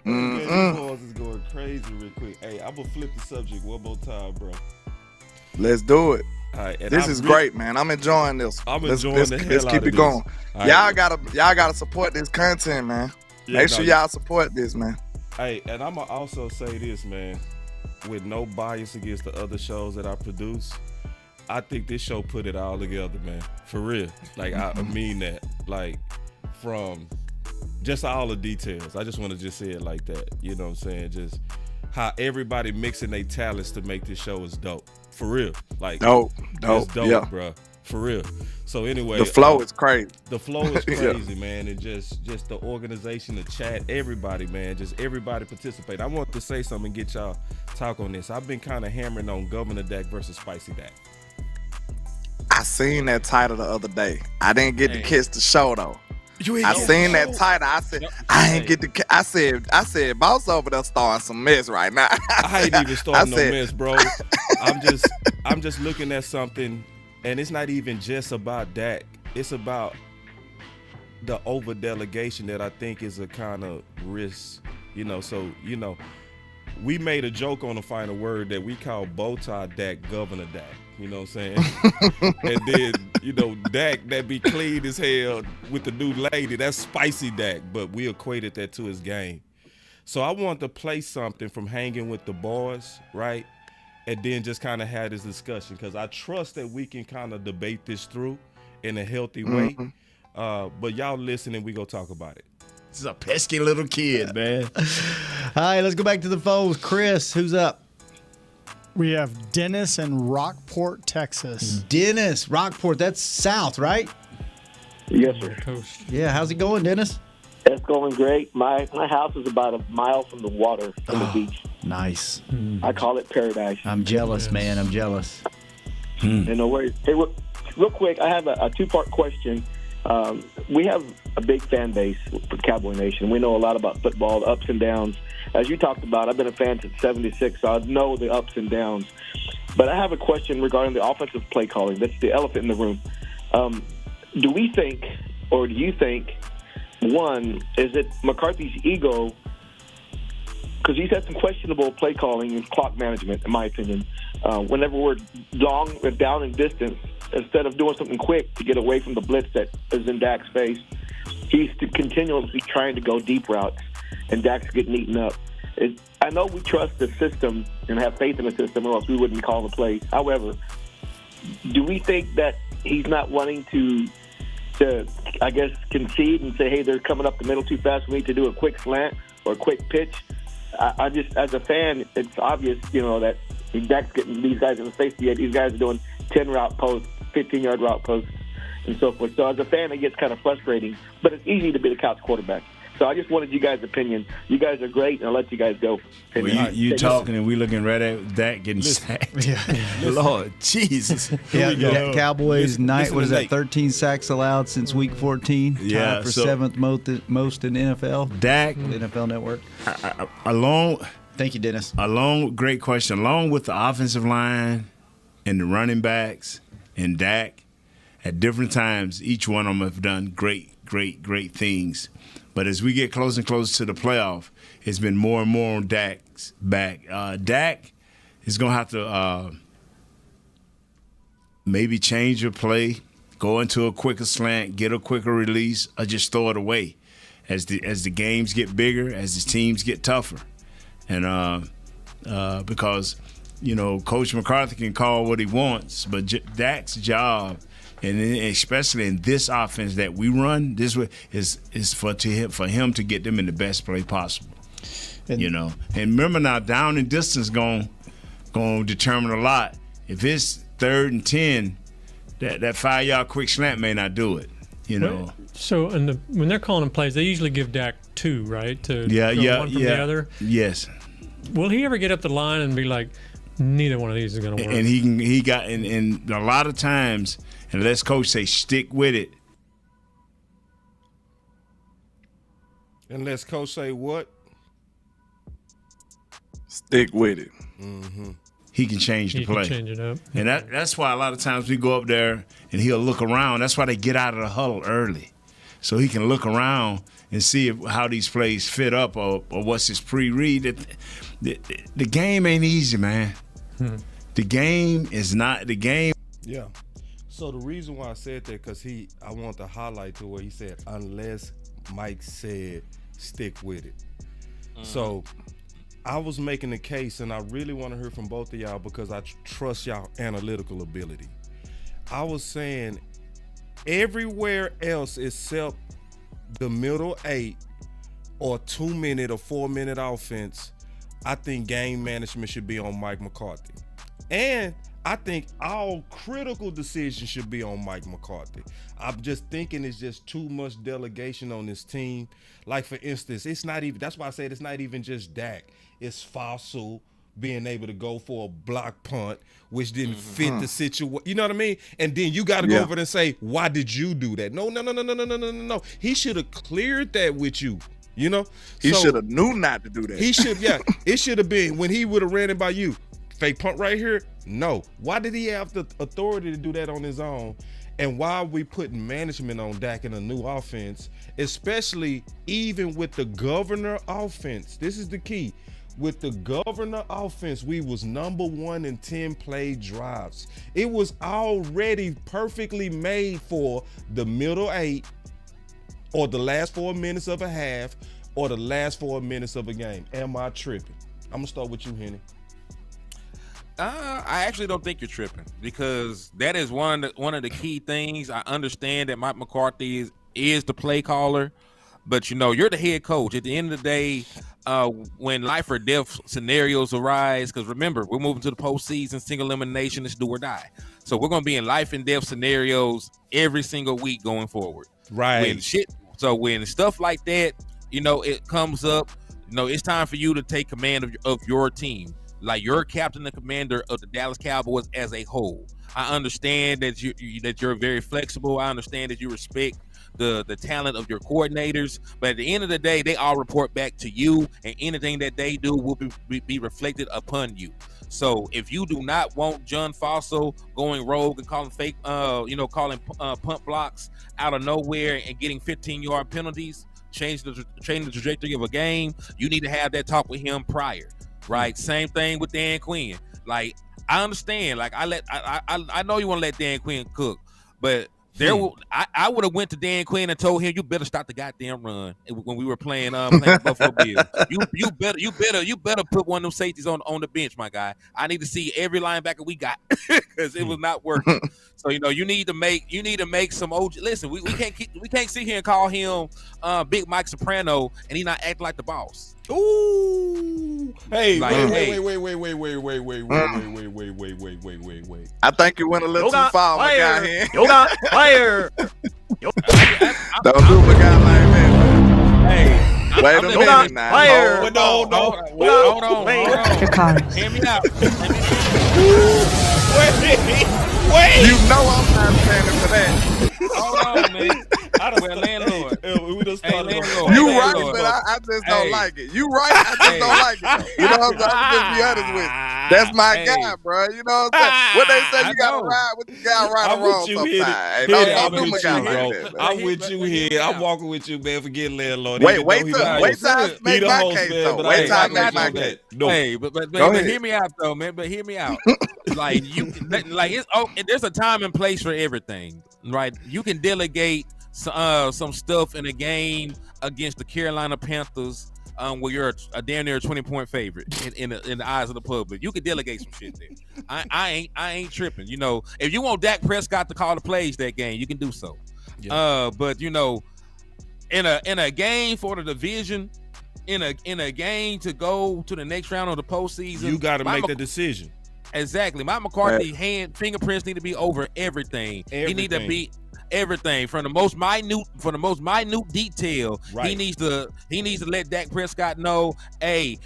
Man, pause is going crazy real quick. Hey, I'm gonna flip the subject one more time, bro. Let's do it. All right, this is great, man. I'm enjoying this. Let's keep it going. Right. Y'all gotta support this content, man. Make sure y'all support this, man. Hey, and I'm gonna also say this, man, with no bias against the other shows that I produce. I think this show put it all together, man. For real. Like, I mean that. Like, from just all the details. I just want to just say it like that. You know what I'm saying? Just how everybody mixing their talents to make this show is dope. For real. Like, dope, yeah, bro. For real. So anyway, the flow is crazy. The flow is crazy, man. And just the organization, the chat, everybody, man. Just everybody participate. I want to say something and get y'all talk on this. I've been kind of hammering on Governor Dak versus Spicy Dak. I seen that title the other day. I didn't get to catch the show though. I seen that title. I said, I ain't get to. I said, boss over there starting some mess right now. I ain't even starting no mess, bro. I'm just looking at something, and it's not even just about Dak. It's about the over delegation that I think is a kind of risk. You know, so we made a joke on the final word that we call Bowtie Dak Governor Dak. You know what I'm saying? And then, Dak that be clean as hell with the new lady, that's Spicy Dak, but we equated that to his game. So I want to play something from Hanging with the Boys, right? And then just kind of have this discussion, because I trust that we can kind of debate this through in a healthy way. But y'all listen and we go talk about it. This is a pesky little kid, man. All right, let's go back to the phones. Chris, who's up? We have Dennis in Rockport, Texas. Dennis, Rockport, that's south, right? Yes, sir. Yeah, how's it going, Dennis? It's going great. My house is about a mile from the water, from the beach. Nice. I call it paradise. I'm jealous, man. I'm jealous. No worries. Hey, real quick, I have a two-part question. We have a big fan base for Cowboy Nation. We know a lot about football, the ups and downs. As you talked about, I've been a fan since '76, so I know the ups and downs. But I have a question regarding the offensive play calling. That's the elephant in the room. Do we think, or do you think, one, is it McCarthy's ego? Because he's had some questionable play calling and clock management, in my opinion. Whenever we're long and down in distance, instead of doing something quick to get away from the blitz that is in Dak's face, he's continuously trying to go deep routes, and Dak's getting eaten up. I know we trust the system and have faith in the system, or else we wouldn't call the plays. However, do we think that he's not wanting to I guess, concede and say, hey, they're coming up the middle too fast, we need to do a quick slant or a quick pitch? I just, as a fan, it's obvious, that Dak's getting these guys in the face. These guys are doing 10-route posts, 15-yard route posts, and so forth. So as a fan, it gets kind of frustrating, but it's easy to be the couch quarterback. So I just wanted you guys' opinion. You guys are great, and I'll let you guys go. Well, you talking, and we looking right at Dak getting sacked. Lord Jesus. Yeah, Cowboys night. What is that? 13 sacks allowed since week 14. Yeah, for seventh most in the NFL. Dak, the NFL Network. Thank you, Dennis. Great question. Along with the offensive line and the running backs and Dak, at different times, each one of them have done great things. But as we get closer and closer to the playoff, it's been more and more on Dak's back. Dak is going to have to maybe change your play, go into a quicker slant, get a quicker release, or just throw it away as the games get bigger, as the teams get tougher. And because, Coach McCarthy can call what he wants, but Dak's job, and especially in this offense that we run, this is for him to get them in the best play possible. And remember now, down and distance going to determine a lot. If it's 3rd and 10, that 5-yard quick slant may not do it. So when they're calling plays, they usually give Dak 2, right? To one from the other. Yes. Will he ever get up the line and be like, Neither one of these is going to work. And and a lot of times, unless coach say stick with it. Unless coach say what? Stick with it. Mm-hmm. He can change the play. Can change it up. And that's why a lot of times we go up there and he'll look around. That's why they get out of the huddle early. So he can look around and see how these plays fit up or what's his pre-read. The game ain't easy, man. The game is not the game. Yeah. So the reason why I said that, because I want to highlight to where he said, unless Mike said stick with it. So I was making the case, and I really want to hear from both of y'all because I trust y'all analytical ability. I was saying everywhere else except the middle 8 or 2-minute or 4-minute offense, I think game management should be on Mike McCarthy. And I think all critical decisions should be on Mike McCarthy. I'm just thinking it's just too much delegation on this team. Like, for instance, it's not even, that's why I said it's not even just Dak. It's Fossil being able to go for a block punt, which didn't fit the situation. You know what I mean? And then you got to go over there and say, why did you do that? No. He should have cleared that with you. You know? He should have knew not to do that. He should, it should have been when he would have ran it by you. Fake punt right here? No. Why did he have the authority to do that on his own? And why are we putting management on Dak in a new offense, especially even with the governor offense? This is the key. With the governor offense, we was number 1 in 10 play drives. It was already perfectly made for the middle 8 or the last 4 minutes of a half or the last 4 minutes of a game. Am I tripping? I'm going to start with you, Henny. I actually don't think you're tripping, because that is one of the key things. I understand that Mike McCarthy is the play caller, but you're the head coach. At the end of the day, when life or death scenarios arise, because remember, we're moving to the postseason, single elimination, it's do or die. So we're going to be in life and death scenarios every single week going forward. Right. When stuff like that, it comes up, it's time for you to take command of your team. Like, you're captain and commander of the Dallas Cowboys as a whole. I understand that you're very flexible. I understand that you respect the talent of your coordinators, but at the end of the day, they all report back to you, and anything that they do will be reflected upon you. So if you do not want John Fossil going rogue and calling fake, calling punt blocks out of nowhere and getting 15-yard penalties, change the trajectory of a game, you need to have that talk with him prior. Right, same thing with Dan Quinn. Like, I understand. Like, I know you want to let Dan Quinn cook, but I would have went to Dan Quinn and told him, you better stop the goddamn run when we were playing Buffalo Bills. You better put one of them safeties on the bench, my guy. I need to see every linebacker we got because it was not working. So you need to make some OG. Listen, we can't sit here and call him Big Mike Soprano and he not acting like the boss. Ooh. Hey, wait. I think you went a little too far, my guy here. You got fire. Don't do my guy like that. Hey, wait a minute now. Fire. Hold on. Hear me out. Wait. You know I'm not standing for that. Hold on, man. Landlord. We just started. You right, but I just don't like it. You right, I just don't like it. You know what I'm saying? I'm just be honest with you. That's my guy, bro. You know what I'm saying? What they say, you gotta ride with the guy right or wrong sometimes. Don't do my guy like that. I'm with you here. I'm walking with you, man. Forget Landlord. Wait till I make my case, though. Wait till I make my case. Hey, but hear me out, though, man. But hear me out. Like, there's a time and place for everything, right? You can delegate some stuff in a game against the Carolina Panthers, where you're a damn near 20-point favorite in the eyes of the public. You can delegate some shit there. I ain't tripping. If you want Dak Prescott to call the plays that game, you can do so. Yeah. But in a game for the division, in a game to go to the next round of the postseason, you got to make the decision. Exactly. Mike McCarthy fingerprints need to be over everything. He need to be everything from the most minute detail. Right. He needs to let Dak Prescott know, hey,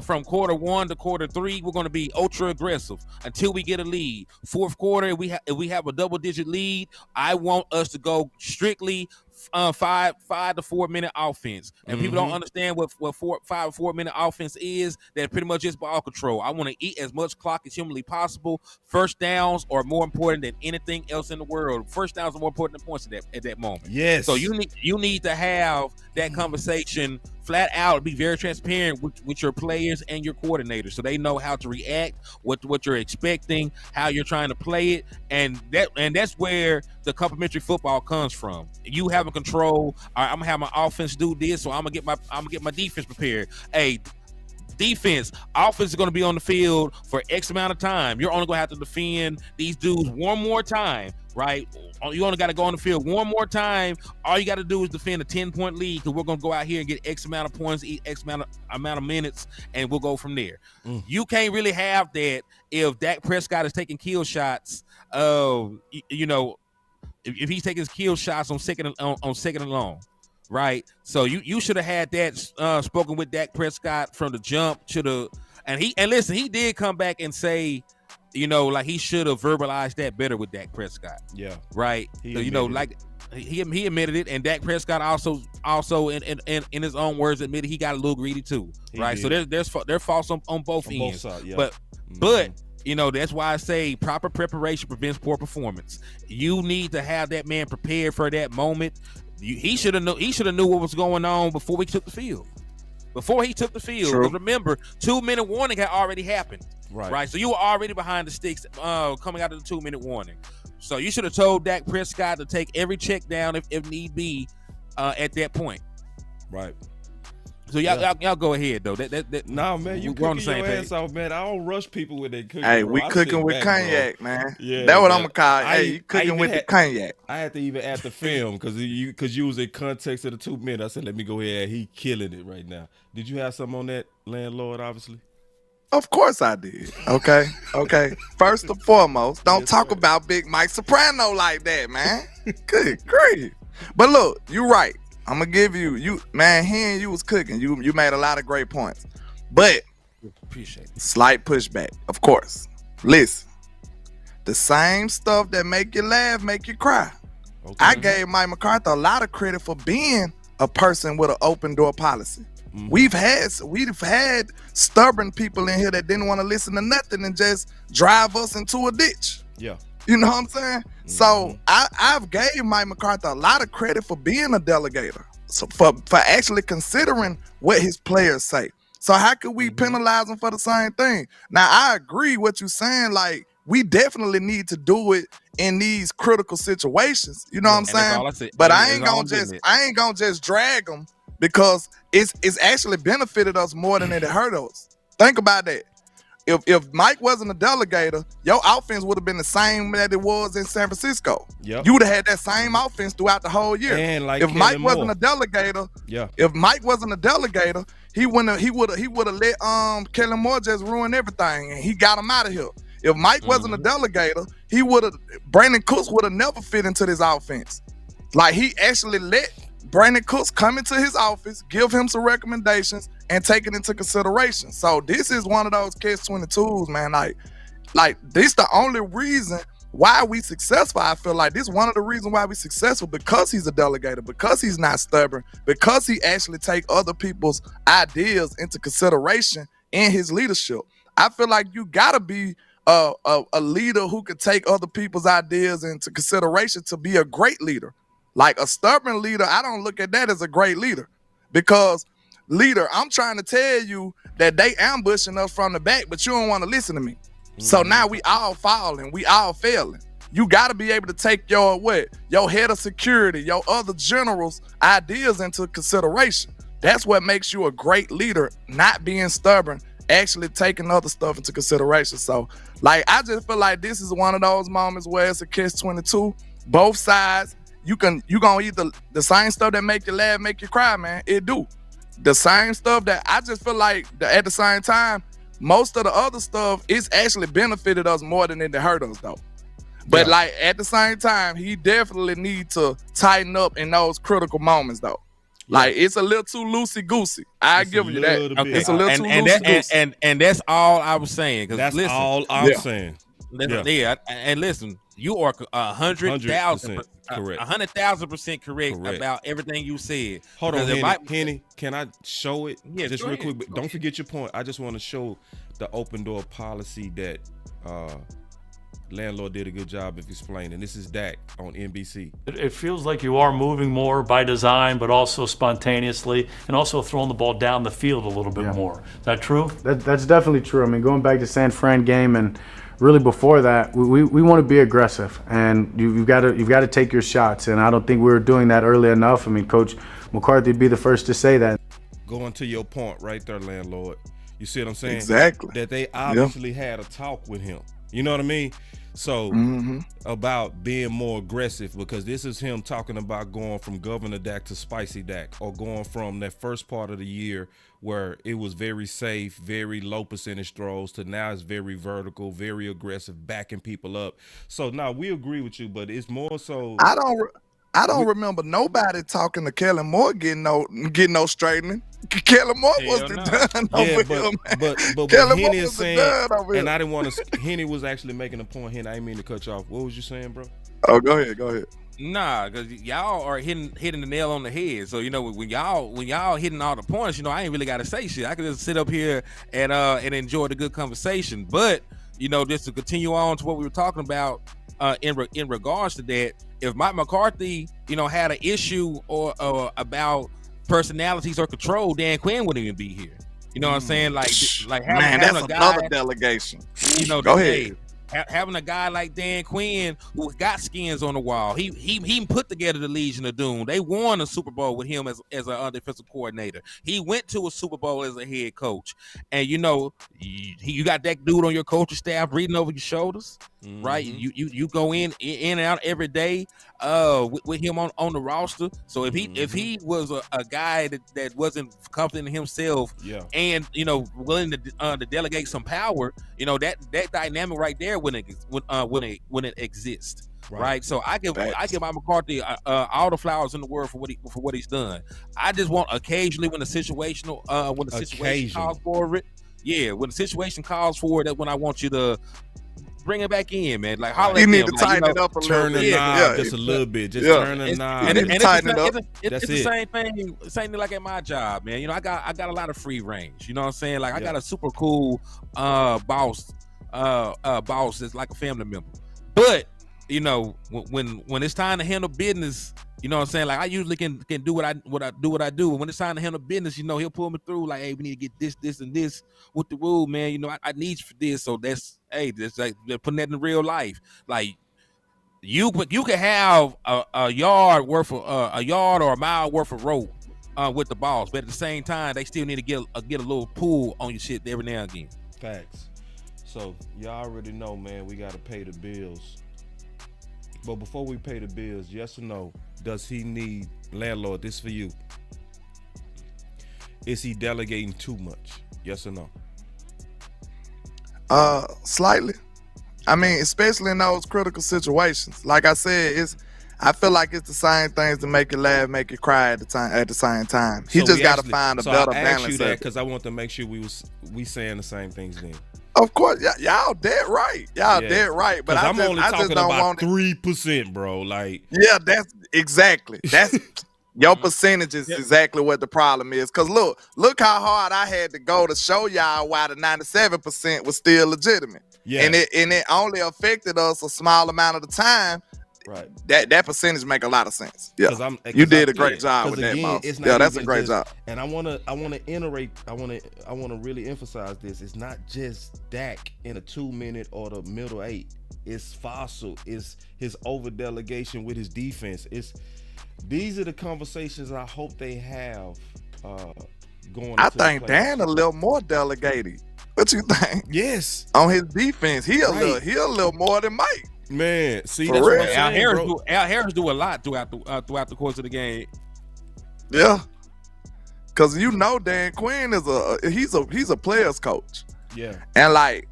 from quarter 1 to quarter 3, we're going to be ultra aggressive until we get a lead. Fourth quarter, if we have a double-digit lead, I want us to go strictly 5 to 4 minute offense. And people don't understand what 5 or 4 minute offense is. That pretty much is ball control. I want to eat as much clock as humanly possible. First downs are more important than anything else in the world. First downs are more important than points at that moment. Yes. So you need to have that conversation flat out, be very transparent with your players and your coordinators, so they know how to react, what you're expecting, how you're trying to play it, and that's where the complementary football comes from. You having control. All right, I'm gonna have my offense do this, so I'm gonna get my defense prepared. Hey, defense, offense is going to be on the field for X amount of time. You're only going to have to defend these dudes one more time, right? You only got to go on the field one more time. All you got to do is defend a 10-point lead, because we're going to go out here and get X amount of points, X amount of minutes, and we'll go from there. You can't really have that if Dak Prescott is taking kill shots. If he's taking kill shots on second and long. Right, so you should have had that spoken with Dak Prescott from the jump. Listen, he did come back and say, like he should have verbalized that better with Dak Prescott. Yeah, right. He admitted it, and Dak Prescott also in his own words admitted he got a little greedy too. Right, so there's faults on both ends. Both sides, yeah. But that's why I say proper preparation prevents poor performance. You need to have that man prepared for that moment. He should have knew what was going on before he took the field. Because remember, 2-minute warning had already happened. Right. So you were already behind the sticks coming out of the 2-minute warning. So you should have told Dak Prescott to take every check down if need be at that point. Right. So y'all go ahead though. Nah, man, you cooking your ass off, man. I don't rush people when they cooking. Hey, we cooking with cognac, man. Yeah, that's what I'm gonna call it. Hey, you cooking with the cognac. I had to even add the film because you was in context of the 2 minutes. I said, let me go ahead. He killing it right now. Did you have something on that, Landlord? Obviously. Of course I did. Okay. First and foremost, don't talk about Big Mike Soprano like that, man. Good grief. But look, you're right. I'm gonna give you man, Hen, you was cooking. You made a lot of great points. But appreciate it. Slight pushback, of course. Listen, the same stuff that make you laugh, make you cry. Okay. I gave Mike McCarthy a lot of credit for being a person with an open door policy. We've had stubborn people in here that didn't want to listen to nothing and just drive us into a ditch. Yeah. You know what I'm saying? So I've gave Mike McCarthy a lot of credit for being a delegator, so for actually considering what his players say. So how could we penalize him for the same thing? Now I agree what you're saying. Like we definitely need to do it in these critical situations. You know what I'm saying? But I ain't gonna just drag them because it's actually benefited us more than it hurt us. Think about that. If Mike wasn't a delegator, your offense would have been the same that it was in San Francisco. Yep. You would have had that same offense throughout the whole year. And like if Mike wasn't Moor. a delegator, yeah. If Mike wasn't a delegator, he would have let Kellen Moore just ruin everything, and he got him out of here. If Mike wasn't a delegator, Brandon Cooks would have never fit into this offense. Like he actually let Brandon Cooks come into his office, give him some recommendations, and take it into consideration. So this is one of those catch-22s, man. Like this the only reason why we successful. I feel like this is one of the reasons why we successful, because he's a delegator, because he's not stubborn, because he actually take other people's ideas into consideration in his leadership. I feel like you gotta be a leader who can take other people's ideas into consideration to be a great leader. Like a stubborn leader, I don't look at that as a great leader, because leader, I'm trying to tell you that they ambushing us from the back, but you don't want to listen to me. So now we all falling, we all failing. You got to be able to take your head of security, your other generals' ideas into consideration. That's what makes you a great leader, not being stubborn, actually taking other stuff into consideration. So like, I just feel like this is one of those moments where it's a catch-22. Both sides, you gonna either the same stuff that make you laugh, make you cry, man. It do. The same stuff that I just feel like at the same time, most of the other stuff is actually benefited us more than it hurt us though. But like at the same time, he definitely need to tighten up in those critical moments though. Like it's a little too loosey goosey. I give you that. Okay. It's a little too loosey goosey. And that's all I was saying. That's listen, all I'm saying. And listen, you are 100,000% correct. 100,000% correct about everything you said. Hold on, Henny, can I show it? Yeah, just real quick. But don't forget your point. I just want to show the open door policy that Landlord did a good job of explaining. This is Dak on NBC. It feels like you are moving more by design, but also spontaneously, and also throwing the ball down the field a little bit more. Is that true? That's definitely true. I mean, going back to San Fran game and really before that, we want to be aggressive, and you've got to take your shots. And I don't think we were doing that early enough. I mean, Coach McCarthy would be the first to say that. Going to your point right there, Landlord. You see what I'm saying? Exactly. That they obviously had a talk with him. You know what I mean? So about being more aggressive, because this is him talking about going from Governor Dak to Spicy Dak, or going from that first part of the year where it was very safe, very low percentage throws, to now it's very vertical, very aggressive, backing people up. So now we agree with you, but it's more so. I don't remember nobody talking to Kellen Moore getting no straightening. Kellen Moore was the done over him. But Kellen Henny Moore is was saying, the done over him. and I didn't want to. Henny was actually making a point. Henny, I didn't mean to cut you off. What was you saying, bro? Oh, go ahead. Nah, because y'all are hitting the nail on the head. So when y'all hitting all the points, I ain't really got to say shit. I can just sit up here and enjoy the good conversation. But just to continue on to what we were talking about in regards to that, if Mike McCarthy had an issue or about personalities or control, Dan Quinn wouldn't even be here. You know what I'm saying? Like having that's a guy, another delegation. Go ahead. Having a guy like Dan Quinn who got skins on the wall, he put together the Legion of Doom. They won a Super Bowl with him as an defensive coordinator. He went to a Super Bowl as a head coach, and you got that dude on your coaching staff reading over your shoulders, right? You go in and out every day with him on the roster. So if he was a guy that wasn't confident in himself, and willing to delegate some power, that dynamic right there when it exists, right? So I give Mike McCarthy all the flowers in the world for what he's done. I just want occasionally when the situation calls for it, when the situation calls for it, that's when I want you to bring it back in, man. Like you need to tighten it up a little bit. Turn the knob just a little bit. Just turn the knob. And tighten it up. It's the same thing like at my job, man. I got a lot of free range. You know what I'm saying? Like I got a super cool boss that's like a family member. But when it's time to handle business, you know what I'm saying? Like I usually can do what I do. And when it's time to handle business, he'll pull me through. Like, hey, we need to get this, and this with the rule, man. I need you for this. So that's like they're putting that in real life. Like you can have a yard worth of a yard or a mile worth of rope with the balls, but at the same time, they still need to get a little pull on your shit every now and again. Facts. So y'all already know, man, we got to pay the bills. But before we pay the bills, yes or no, does he need Landlord? This for you. Is he delegating too much? Yes or no? Slightly. I mean, especially in those critical situations. Like I said, I feel like it's the same things to make you laugh, make you cry at the same time. He just got to find a better balance. I asked you that because I want to make sure we saying the same things then. Of course, y'all dead right. Dead right. But I'm only talking about 3%, bro. Like, that's exactly. That's your percentage is exactly what the problem is. Cause look how hard I had to go to show y'all why the 97% was still legitimate. Yeah. And it only affected us a small amount of the time. Right. That percentage make a lot of sense. Yeah. You did a great job with that, boss. That's a great job. And I want to iterate. I want to really emphasize this. It's not just Dak in a 2-minute or the middle 8. It's Fossil. It's his over delegation with his defense. These are the conversations I hope they have going. I think Dan a little more delegated. What you think? Yes. On his defense, he a little more than Mike. Man, see, that's what I'm saying, Al Harris do a lot throughout the course of the game. Yeah, because Dan Quinn is he's a player's coach. Yeah, and like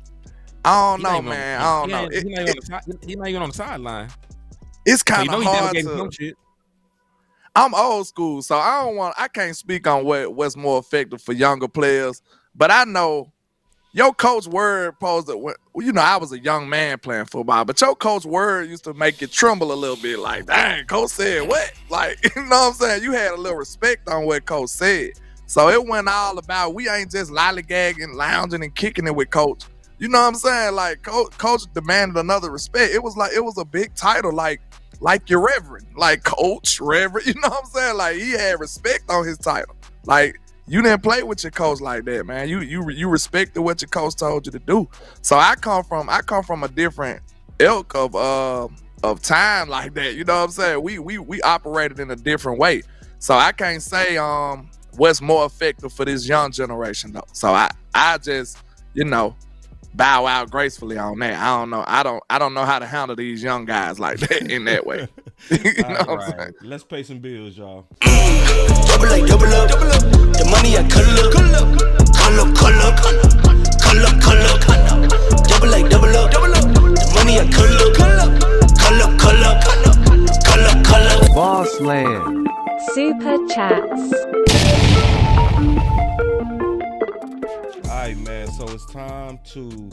I don't know, man. I don't know. He's not even on the sideline. It's kind of hard to. I'm old school, so I can't speak on what's more effective for younger players, but I know your coach word posed that I was a young man playing football, but your coach word used to make you tremble a little bit, like, dang, coach said what? Like, you know what I'm saying? You had a little respect on what coach said. So it went all about, we ain't just lollygagging, lounging, and kicking it with coach. You know what I'm saying? Like, coach demanded another respect. It was a big title, like your reverend, like coach, reverend. You know what I'm saying? Like, he had respect on his title. Like, you didn't play with your coach like that, man. You respected what your coach told you to do. So I come from a different ilk of time like that. You know what I'm saying? We operated in a different way. So I can't say what's more effective for this young generation though. So I just, bow out gracefully on that. I don't know. I don't know how to handle these young guys like that in that way. You know what I'm saying? Let's pay some bills, y'all. Double up. The money I color. Double up. The money I color. Boss Land. Super chats. All right, man. So it's time to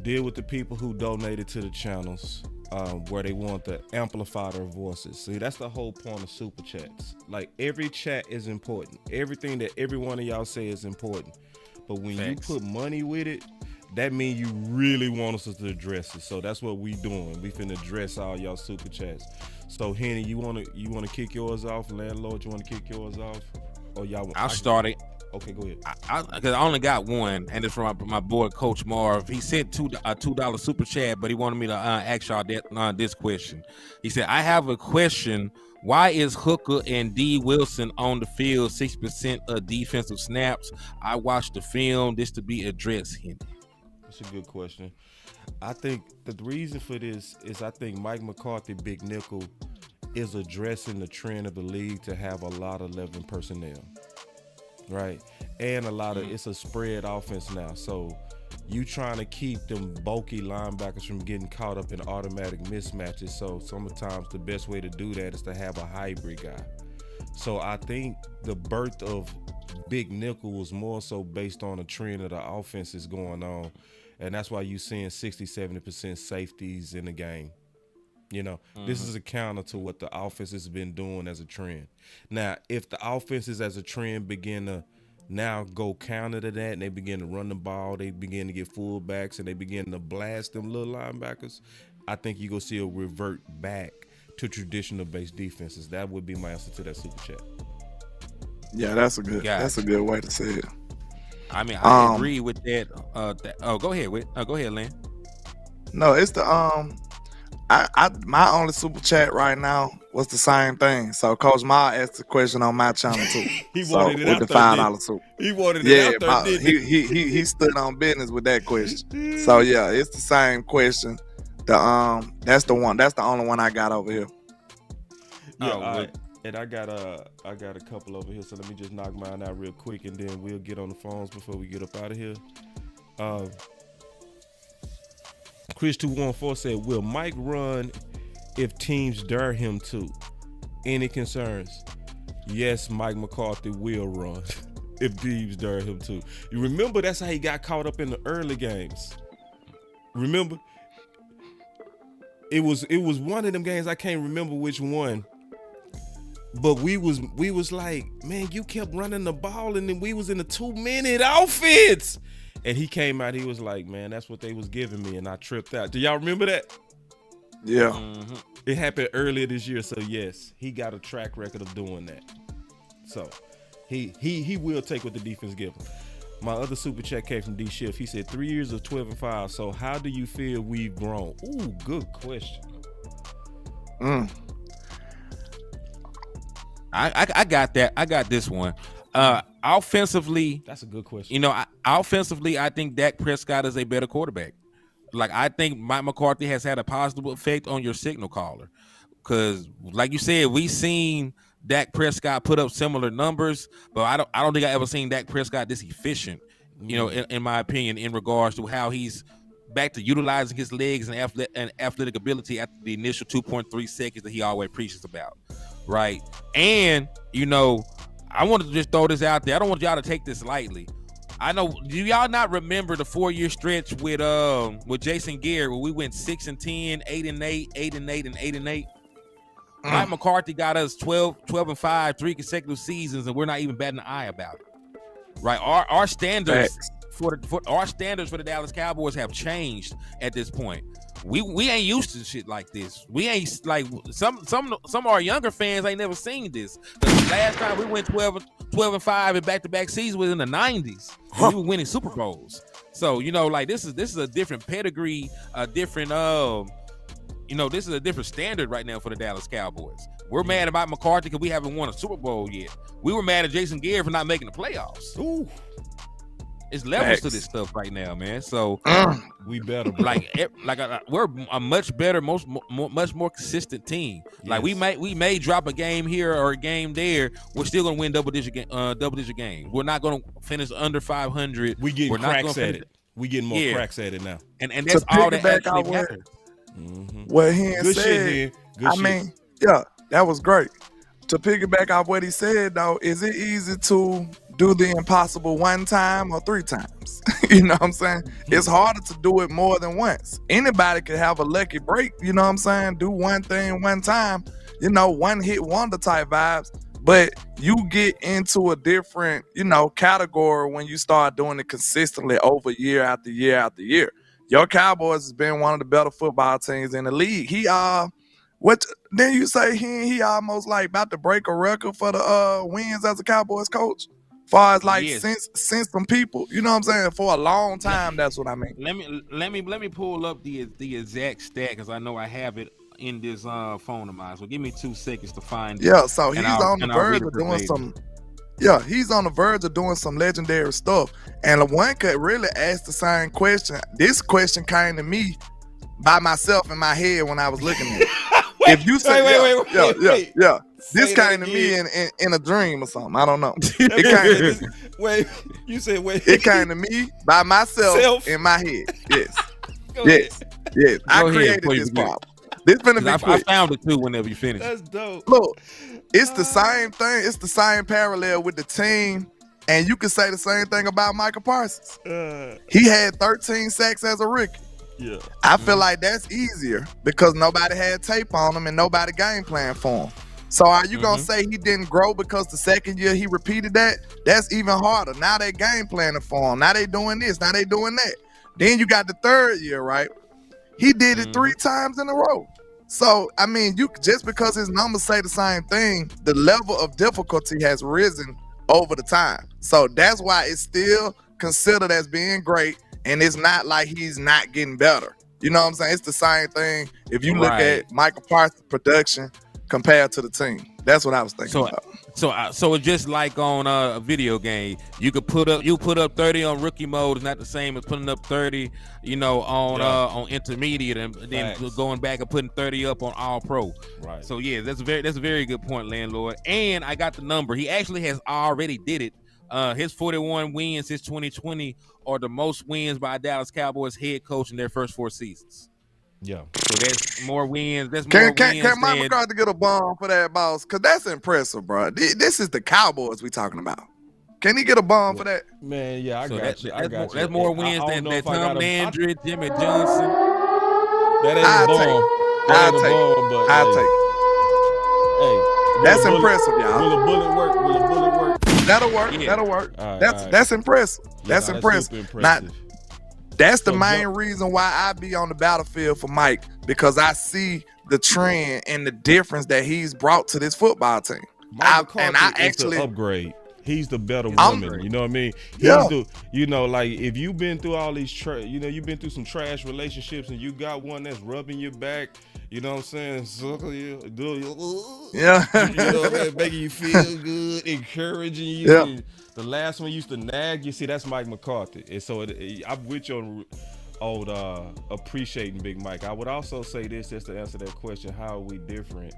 deal with the people who donated to the channels, where they want to amplify their voices. See, that's the whole point of super chats. Like, every chat is important. Everything that every one of y'all say is important. But when you put money with it, that means you really want us to address it. So that's what we doing. We finna address all y'all super chats. So Henny, you wanna kick yours off? Landlord, you wanna kick yours off? Or y'all? I'll start it. Okay, go ahead. Because I only got one, and it's from my boy Coach Moor. He sent $2 super chat, but he wanted me to ask y'all this question. He said, "I have a question. Why is Hooker and D. Wilson on the field 6% of defensive snaps? I watched the film. This to be addressed." Henny. That's a good question. I think the reason for this is I think Mike McCarthy, Big Nickel, is addressing the trend of the league to have a lot of 11 personnel. Right, and a lot of it's a spread offense now, so you trying to keep them bulky linebackers from getting caught up in automatic mismatches. So sometimes the best way to do that is to have a hybrid guy. So I think the birth of Big Nickel was more so based on a trend of the offense is going on, and that's why you seeing 60-70% safeties in the game. This is a counter to what the offense has been doing as a trend. Now, if the offenses as a trend begin to now go counter to that and they begin to run the ball, they begin to get fullbacks and they begin to blast them little linebackers, I think you're going to see a revert back to traditional based defenses. That would be my answer to that super chat. Yeah, that's a good way to say it. I mean, I agree with that. Go ahead, go ahead, Len. No, it's the my only super chat right now was the same thing. So Coach Ma asked the question on my channel too. He wanted it with the $5 super. He wanted it out there, didn't he stood on business with that question. So yeah, it's the same question. That's the one. That's the only one I got over here. Yeah, and I got a couple over here. So let me just knock mine out real quick, and then we'll get on the phones before we get up out of here. Chris 214 said, "Will Mike run if teams dare him to? Any concerns?" Yes, Mike McCarthy will run if teams dare him to. You remember that's how he got caught up in the early games. Remember? It was one of them games, I can't remember which one. But we was like, man, you kept running the ball, and then we was in a 2-minute offense. And he came out, he was like, man, that's what they was giving me, and I tripped out. Do y'all remember that? Yeah. Mm-hmm. It happened earlier this year, so yes, he got a track record of doing that. So he will take what the defense give him. My other super chat came from D Shift. He said 3 years of 12-5. So how do you feel we've grown? Ooh, good question. I got that. I got this one. Offensively, that's a good question. Offensively, I think Dak Prescott is a better quarterback. Like, I think Mike McCarthy has had a positive effect on your signal caller, because, like you said, we seen Dak Prescott put up similar numbers, but I don't think I ever seen Dak Prescott this efficient. In my opinion, in regards to how he's back to utilizing his legs and athletic ability after the initial 2.3 seconds that he always preaches about. right? And I wanted to just throw this out there. I don't want y'all to take this lightly. I know. Do y'all not remember the 4-year stretch with Jason Garrett where we went 6-10, 8-8, 8-8, and 8-8? Mike McCarthy got us 12-5, 3 consecutive seasons, and we're not even batting an eye about it. Right? Our standards for the Dallas Cowboys have changed at this point. We ain't used to shit like this. We ain't like some of our younger fans ain't never seen this. The last time we went 12-5 in back-to-back seasons was in the 90s. We were winning Super Bowls. So this is a different pedigree, a different this is a different standard right now for the Dallas Cowboys. We're mad about McCarthy because we haven't won a Super Bowl yet. We were mad at Jason Garrett for not making the playoffs. Ooh. It's levels to this stuff right now, man. So we better, bro. We're a much better, much more consistent team. Yes. Like we may drop a game here or a game there. We're still gonna win double digit games. We're not gonna finish under 500. We getting cracks at it. We getting more cracks at it now. And that's all that actually matters. What he Good said. Shit, Good mean, that was great. To piggyback off what he said, though, is it easy to do the impossible 1 time or 3 times? You know what I'm saying? It's harder to do it more than once. Anybody could have a lucky break, you know what I'm saying? Do one thing 1 time, one hit wonder type vibes. But you get into a different, category when you start doing it consistently over year after year after year. Your Cowboys has been one of the better football teams in the league. What then you say he almost like about to break a record for the wins as a Cowboys coach? Far as since some people, you know what I'm saying, for a long time. That's what I mean. Let me pull up the exact stat because I know I have it in this phone of mine. So give me 2 seconds to find it. Yeah, so he's on the verge of doing some. Yeah, he's on the verge of doing some legendary stuff. And one could really ask the same question. This question came to me by myself in my head when I was looking at it. If you say, wait. This came to me in a dream or something. I don't know. It came wait, you said wait. It came to me by myself in my head. Yes. I created this problem. This been a big I found it too whenever you finish. That's dope. Look, it's the same thing. It's the same parallel with the team. And you can say the same thing about Micah Parsons. He had 13 sacks as a rookie. Yeah. I feel like that's easier because nobody had tape on him and nobody game plan for him. So are you gonna say he didn't grow because the second year he repeated that? That's even harder. Now they game planning for him. Now they doing this. Now they doing that. Then you got the 3rd year, right? He did it 3 times in a row. So I mean, you just because his numbers say the same thing, the level of difficulty has risen over the time. So that's why it's still considered as being great. And it's not like he's not getting better. You know what I'm saying? It's the same thing if you look at Michael Parsons' production compared to the team. That's what I was thinking about. So it's just like on a video game. You could put up 30 on rookie mode. It's not the same as putting up 30, on intermediate and then going back and putting 30 up on all pro. Right. So yeah, that's a very good point, Landlord. And I got the number. He actually has already did it. His 41 wins since 2020 are the most wins by a Dallas Cowboys head coach in their first 4 seasons. Yeah. So that's more wins. Can Mike McCarthy get a bomb for that, boss? Because that's impressive, bro. This is the Cowboys we talking about. Can he get a bomb for that? Man, yeah, I got you. That's more wins than Tom Landry, Jimmy Johnson. That ain't a bomb. I'll take it. Hey, that's impressive, y'all. Will a bullet work? That'll work. Yeah. That'll work. That's impressive. That's impressive. That's the main reason why I be on the battlefield for Mike, because I see the trend and the difference that he's brought to this football team. I actually upgrade. He's the better woman. You know what I mean? He's the, like if you've been through all these, you've been through some trash relationships and you got one that's rubbing your back. You know what I'm saying? Suckle you, making you feel good, encouraging you. Yeah. The last one used to nag you. See, that's Mike McCarthy. And so I'm with you on appreciating Big Mike. I would also say this, just to answer that question, how are we different?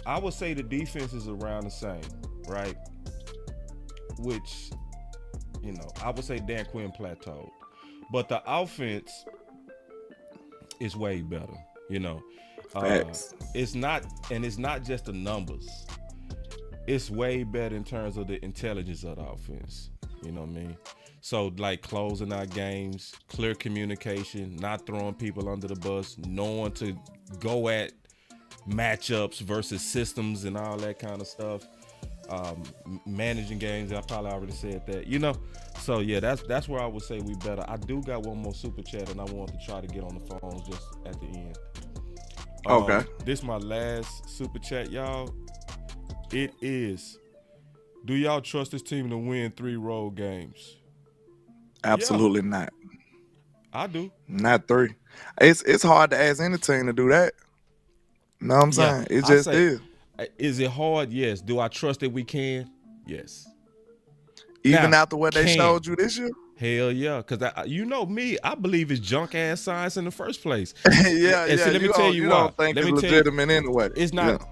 I would say the defense is around the same, right? Which, I would say Dan Quinn plateaued. But the offense is way better, Facts. It's not just the numbers. It's way better in terms of the intelligence of the offense. You know what I mean? So, like, closing out games, clear communication, not throwing people under the bus, knowing to go at matchups versus systems and all that kind of stuff. Managing games, I probably already said that. You know? So, yeah, that's where I would say we better. I do got one more super chat, and I want to try to get on the phones just at the end. Okay. This is my last super chat, y'all. It is, do y'all trust this team to win 3 road games? Absolutely not. I do. Not 3. It's hard to ask any team to do that. You know what I'm saying? It just is. Is it hard? Yes. Do I trust that we can? Yes. Even after what they showed you this year? Hell yeah. Because you know me, I believe it's junk ass science in the first place. Yeah. Let me tell you why. Don't think it's legitimate anyway. It's not.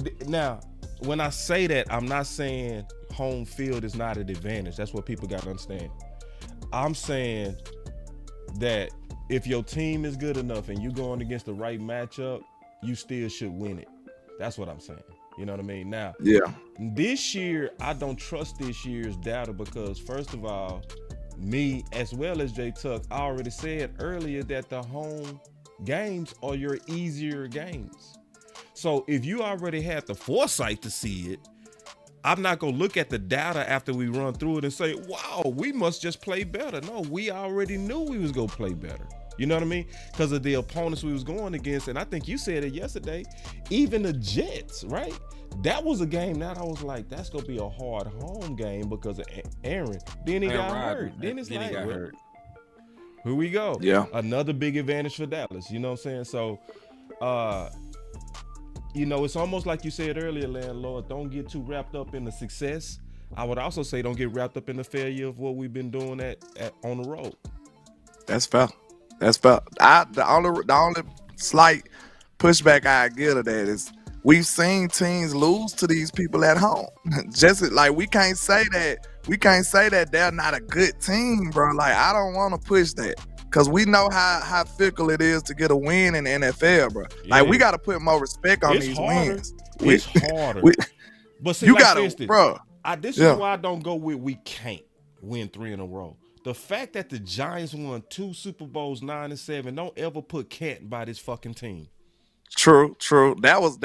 Yeah. Now, when I say that, I'm not saying home field is not an advantage. That's what people got to understand. I'm saying that if your team is good enough and you're going against the right matchup, you still should win it. That's what I'm saying. You know what I mean? Now, this year, I don't trust this year's data because, first of all, me as well as Jay Tuck, I already said earlier that the home games are your easier games. So if you already had the foresight to see it, I'm not going to look at the data after we run through it and say, wow, we must just play better. No, we already knew we was going to play better. You know what I mean? Because of the opponents we was going against. And I think you said it yesterday, even the Jets, right? That was a game that I was like, that's going to be a hard home game because of Aaron. Then he got hurt. Then it's like, hurt. Here we go. Yeah. Another big advantage for Dallas. You know what I'm saying? So, you know, it's almost like you said earlier, Landlord, don't get too wrapped up in the success. I would also say don't get wrapped up in the failure of what we've been doing on the road. That's fair. That's fair. The only slight pushback I give to that is we've seen teams lose to these people at home. Just like we can't say that they're not a good team, bro. Like I don't want to push that. Cause we know how fickle it is to get a win in the NFL, bro. Yeah. Like we got to put more respect on these wins. It's harder. But see, you like gotta, bro. This is why I don't go with we can't win 3 in a row. The fact that the Giants won 2 Super Bowls, 9-7, don't ever put Canton by this fucking team. True. That was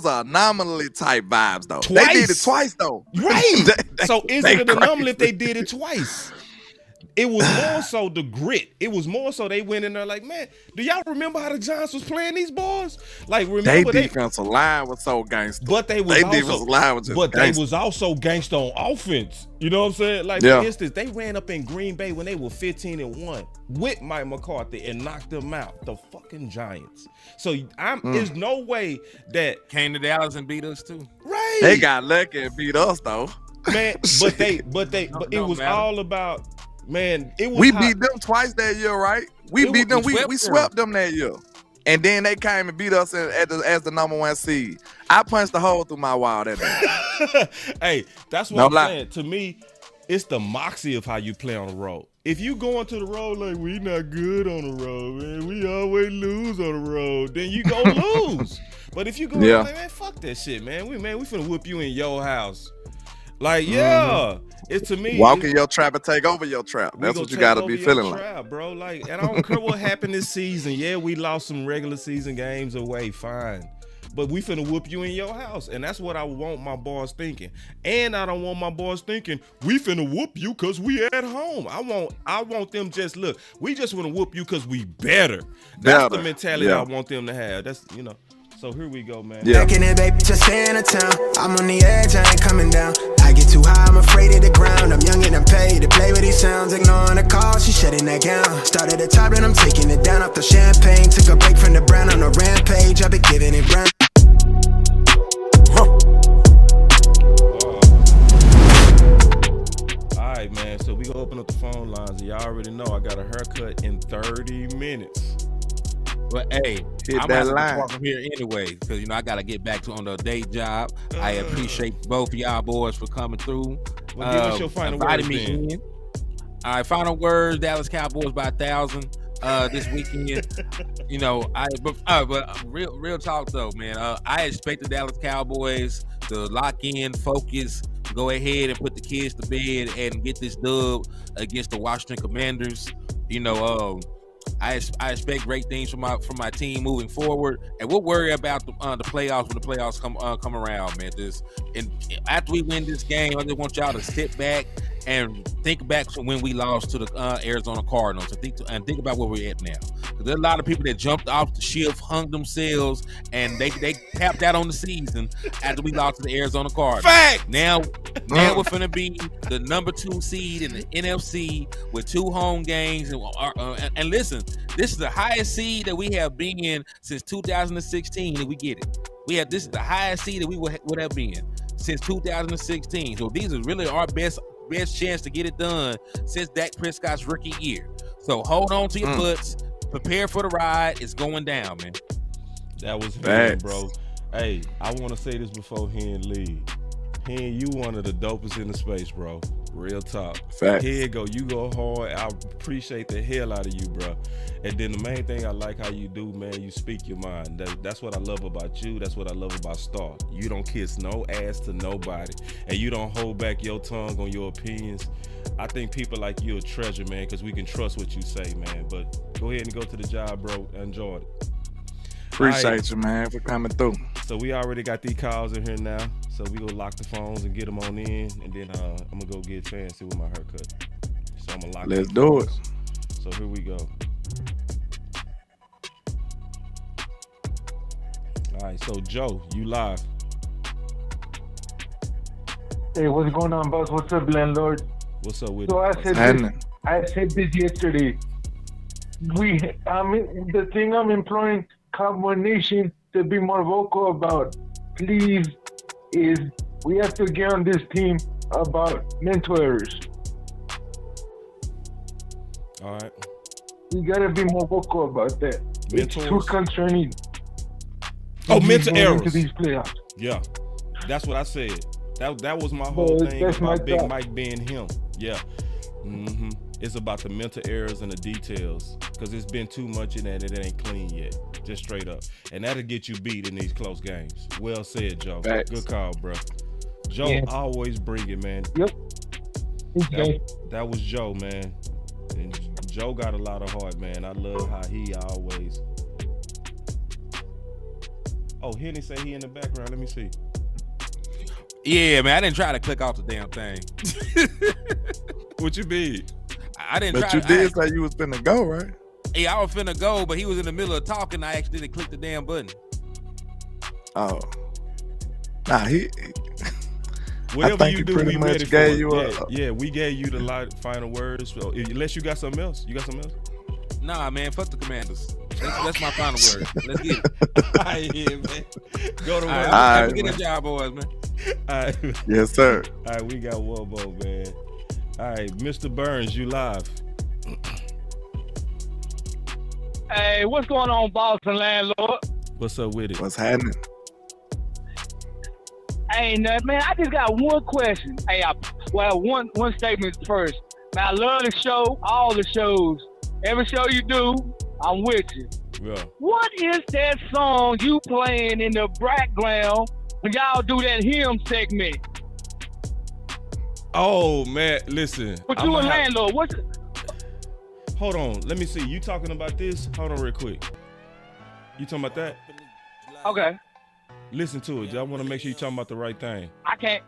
an anomaly type vibes though. Twice. They did it twice though. Right. So is it an anomaly if they did it twice? It was more so the grit. It was more so they went in there like, man, do y'all remember how the Giants was playing these boys? Like, remember they defensive line was so gangster. But they was also gangster on offense. You know what I'm saying? Like, for instance, they ran up in Green Bay when they were 15-1 with Mike McCarthy and knocked them out. The fucking Giants. So there's no way that came to Dallas and beat us too. Right. They got lucky and beat us though. Man, but it was all about. Man, it was. We beat them twice that year, right? We beat them. We swept them that year, and then they came and beat us as the number 1 seed. I punched a hole through my wall that day. Hey, that's what I'm saying. To me, it's the moxie of how you play on the road. If you go into the road like we not good on the road, man, we always lose on the road, then you go lose. But if you go like, man, fuck that shit, man. We finna whoop you in your house. Like, it's to me. Walk in your trap and take over your trap. That's what you got to be feeling like. Bro. Like, and I don't care what happened this season. Yeah, we lost some regular season games away, fine. But we finna whoop you in your house. And that's what I want my boys thinking. And I don't want my boys thinking, we finna whoop you because we at home. I want them just, look, we just want to whoop you because we better. That's the mentality I want them to have. That's, you know. So here we go, man. Back in it, baby, just stay in the town. I'm on the edge, I ain't coming down. I get too high, I'm afraid of the ground. I'm young and I'm paid to play with these sounds. Ignoring the call, she shutting that gown. Started at the top, and I'm taking it down off the champagne. Took a break from the brown on a rampage. I've been giving it brown. All right, man. So we gonna open up the phone lines. Y'all already know I got a haircut in 30 minutes. But hey, hit I'm that gonna line walk from here anyway, because you know I gotta get back on the day job. I appreciate both of y'all boys for coming through. Well, give us your final words then. All right, final words: Dallas Cowboys by 1,000. this weekend. You know, but real talk though, man. I expect the Dallas Cowboys to lock in, focus, go ahead and put the kids to bed and get this dub against the Washington Commanders. You know, I expect great things from my team moving forward, and we'll worry about the playoffs when the playoffs come around, man. And after we win this game, I just want y'all to sit back and think back to when we lost to the Arizona Cardinals, and think about where we're at now. Because there's a lot of people that jumped off the ship, hung themselves, and they tapped out on the season after we lost to the Arizona Cardinals. Fact. Now we're finna be the number 2 seed in the NFC with 2 home games, and listen, this is the highest seed that we have been in since 2016. If we get it, this is the highest seed that we would have been since 2016. So these are really our best chance to get it done since Dak Prescott's rookie year. So hold on to your butts, prepare for the ride. It's going down, man. That was Hen, bro. Hey, I want to say this before Hen leave. Hen, you one of the dopest in the space, bro. Real talk. Facts. Here you go. You go hard. I appreciate the hell out of you, bro. And then the main thing I like how you do, man, you speak your mind. That's what I love about you. That's what I love about Star. You don't kiss no ass to nobody, and you don't hold back your tongue on your opinions. I think people like you a treasure, man, because we can trust what you say, man. But go ahead and go to the job, bro. Enjoy it. Appreciate you, man, for coming through. So we already got these calls in here now. So we gonna lock the phones and get them on in, and then I'm gonna go get fancy with my haircut. So I'm gonna lock. Let's do it. So here we go. All right, so Joe, you live. Hey, what's going on, boss? What's up, landlord? What's up with so it? I said this yesterday. The thing I'm imploring Cowboy Nation to be more vocal about, please, is we have to get on this team about mental errors. All right. We gotta be more vocal about that. It's too concerning. Oh, mental errors. Into these playoffs. Yeah, that's what I said. That was my whole thing about Big Mike being him. Yeah. Mm-hmm. It's about the mental errors and the details, because it's been too much in that and it ain't clean yet. Just straight up. And that'll get you beat in these close games. Well said, Joe. Facts. Good call, bro. Joe, always bring it, man. Yep. That was Joe, man. And Joe got a lot of heart, man. I love how he always... Oh, Henny say he in the background. Let me see. Yeah, man. I didn't try to click off the damn thing. What you mean? I didn't but try. But you did say you was finna go, right? Yeah, I was finna go, but he was in the middle of talking. I accidentally clicked the damn button. Oh. Nah, whatever you do, we ready for it. Yeah, we gave you the final words. So, unless you got something else. You got something else? Nah, man. Fuck the Commanders. That's my final word. Let's get it. All right, yeah, man. Go to work. Have a good job, boys, man. All right. Yes, sir. All right, we got one more, man. All right, Mr. Burns, you live. Hey, what's going on, boss and landlord? What's up with it? What's happening? Ain't nothing, man. I just got one question. Hey, one statement first. Man, I love the show, all the shows. Every show you do, I'm with you. Yeah. What is that song you playing in the background when y'all do that hymn segment? Oh, man, listen. But you a landlord. What's it? Hold on. Let me see. You talking about this? Hold on real quick. You talking about that? Okay. Listen to it. I want to make sure you're talking about the right thing. I can't.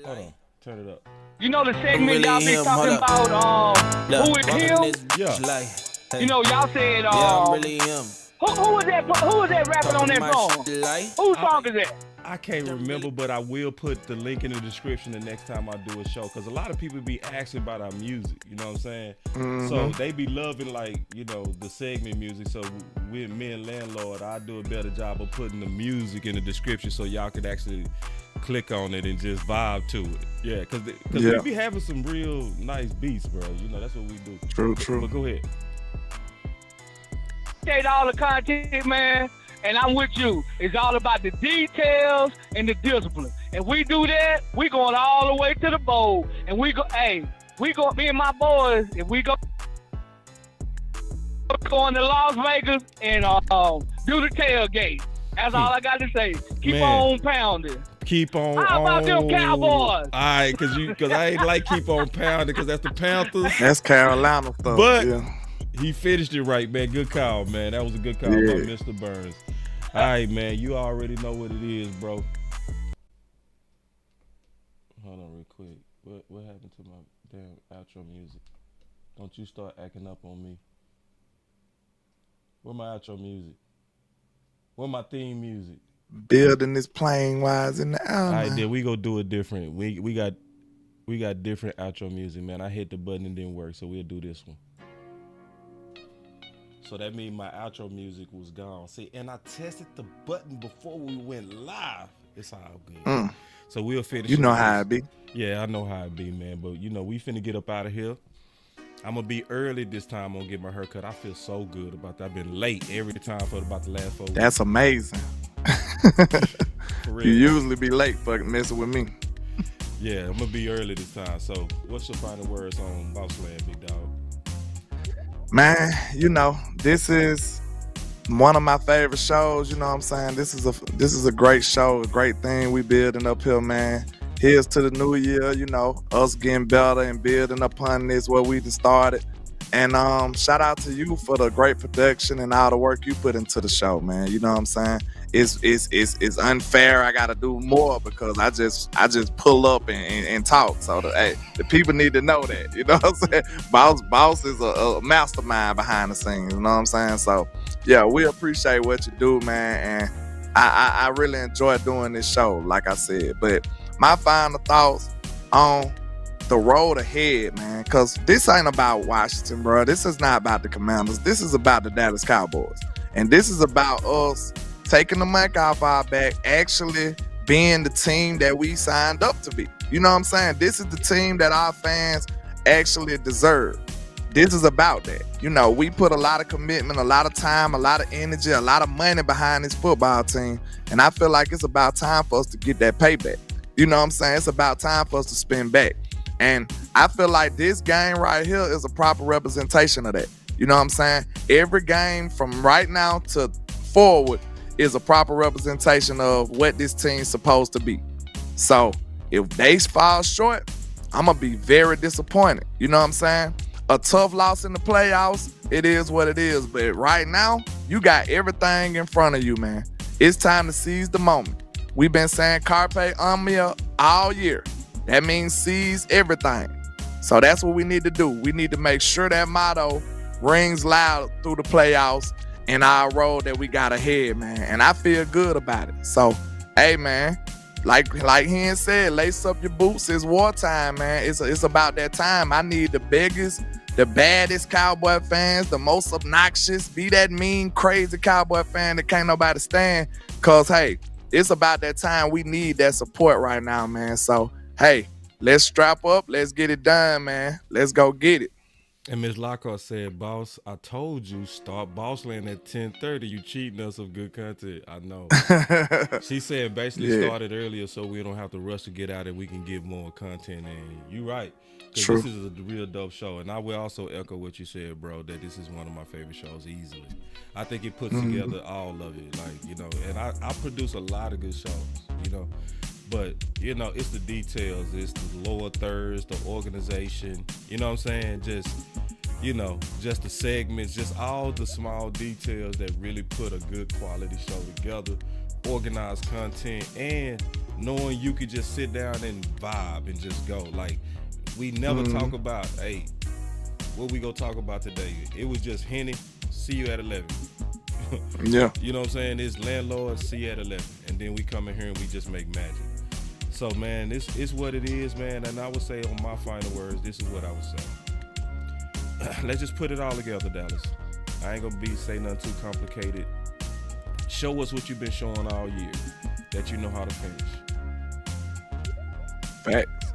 Hold on. Turn it up. You know the segment y'all be talking about, who is him? Yeah. You know, y'all said, I'm really him. Who was that rapping on that song? Whose song is that? I can't remember, but I will put the link in the description the next time I do a show, because a lot of people be asking about our music, you know what I'm saying? Mm-hmm. So they be loving, like, you know, the segment music. So with me and Landlord, I do a better job of putting the music in the description so y'all can actually click on it and just vibe to it. Yeah, because we be having some real nice beats, bro. You know, that's what we do. True. But go ahead. Appreciate all the content, man. And I'm with you. It's all about the details and the discipline. And we do that, we going all the way to the bowl. And me and my boys, if we go going to Las Vegas and do the tailgate. That's all I got to say. Keep on pounding. Keep on. How about them Cowboys? All right, because I ain't like keep on pounding because that's the Panthers. That's Carolina stuff. But yeah. He finished it right, man. Good call, man. That was a good call by Mr. Burns. All right, man. You already know what it is, bro. Hold on real quick. What happened to my damn outro music? Don't you start acting up on me. Where my outro music? Where my theme music? Building this plane wise in the All outline. right, then we go do it different. We got different outro music, man. I hit the button and didn't work, so we'll do this one. So that means my outro music was gone. See, and I tested the button before we went live. It's all good. So we'll finish. You know how it be. Yeah, I know how it be, man. But we finna get up out of here. I'm gonna be early this time. I'm gonna get my haircut. I feel so good about that. I've been late every time for about the last 4 weeks. That's amazing. For real. You usually be late fucking messing with me. Yeah, I'm gonna be early this time. So what's your final words on Boss Land, big dog? Man, this is one of my favorite shows. You know what I'm saying? This is a great show, a great thing we building up here, man. Here's to the new year, us getting better and building upon this where we just started. And shout out to you for the great production and all the work you put into the show, man. You know what I'm saying? It's unfair. I gotta do more because I just pull up and talk. So the people need to know that. You know what I'm saying? Boss is a mastermind behind the scenes. You know what I'm saying? So yeah, we appreciate what you do, man. And I really enjoy doing this show, like I said. But my final thoughts on the road ahead, man, because this ain't about Washington, bro. This is not about the Commanders. This is about the Dallas Cowboys. And this is about us taking the mic off our back, actually being the team that we signed up to be. You know what I'm saying? This is the team that our fans actually deserve. This is about that. We put a lot of commitment, a lot of time, a lot of energy, a lot of money behind this football team. And I feel like it's about time for us to get that payback. You know what I'm saying? It's about time for us to spin back. And I feel like this game right here is a proper representation of that. You know what I'm saying? Every game from right now to forward is a proper representation of what this team's supposed to be. So if they fall short, I'm going to be very disappointed. You know what I'm saying? A tough loss in the playoffs, it is what it is. But right now, you got everything in front of you, man. It's time to seize the moment. We've been saying Carpe Omnia all year. That means seize everything. So that's what we need to do. We need to make sure that motto rings loud through the playoffs and our road that we got ahead, man. And I feel good about it. So, hey, man, like Hen said, lace up your boots. It's wartime, man. It's about that time. I need the biggest, the baddest Cowboy fans, the most obnoxious, be that mean, crazy Cowboy fan that can't nobody stand. Because, hey, it's about that time. We need that support right now, man. So, hey, let's strap up. Let's get it done, man. Let's go get it. And Ms. Lockhart said, boss, I told you, start Boss Land at 10:30. You cheating us of good content. I know. She said basically started earlier so we don't have to rush to get out and we can get more content in. You right. Because this is a real dope show. And I will also echo what you said, bro, that this is one of my favorite shows easily. I think it puts together all of it. And I produce a lot of good shows, But, it's the details. It's the lower thirds, the organization. You know what I'm saying? Just the segments, just all the small details that really put a good quality show together, organized content, and knowing you could just sit down and vibe and just go. Like, we never talk about, hey, what we gonna talk about today? It was just Henny, see you at 11. Yeah. You know what I'm saying? It's Landlord, see you at 11. And then we come in here and we just make magic. So, man, this is what it is, man. And I would say on my final words, this is what I would say. Let's just put it all together, Dallas. I ain't going to say nothing too complicated. Show us what you've been showing all year, that you know how to finish. Facts.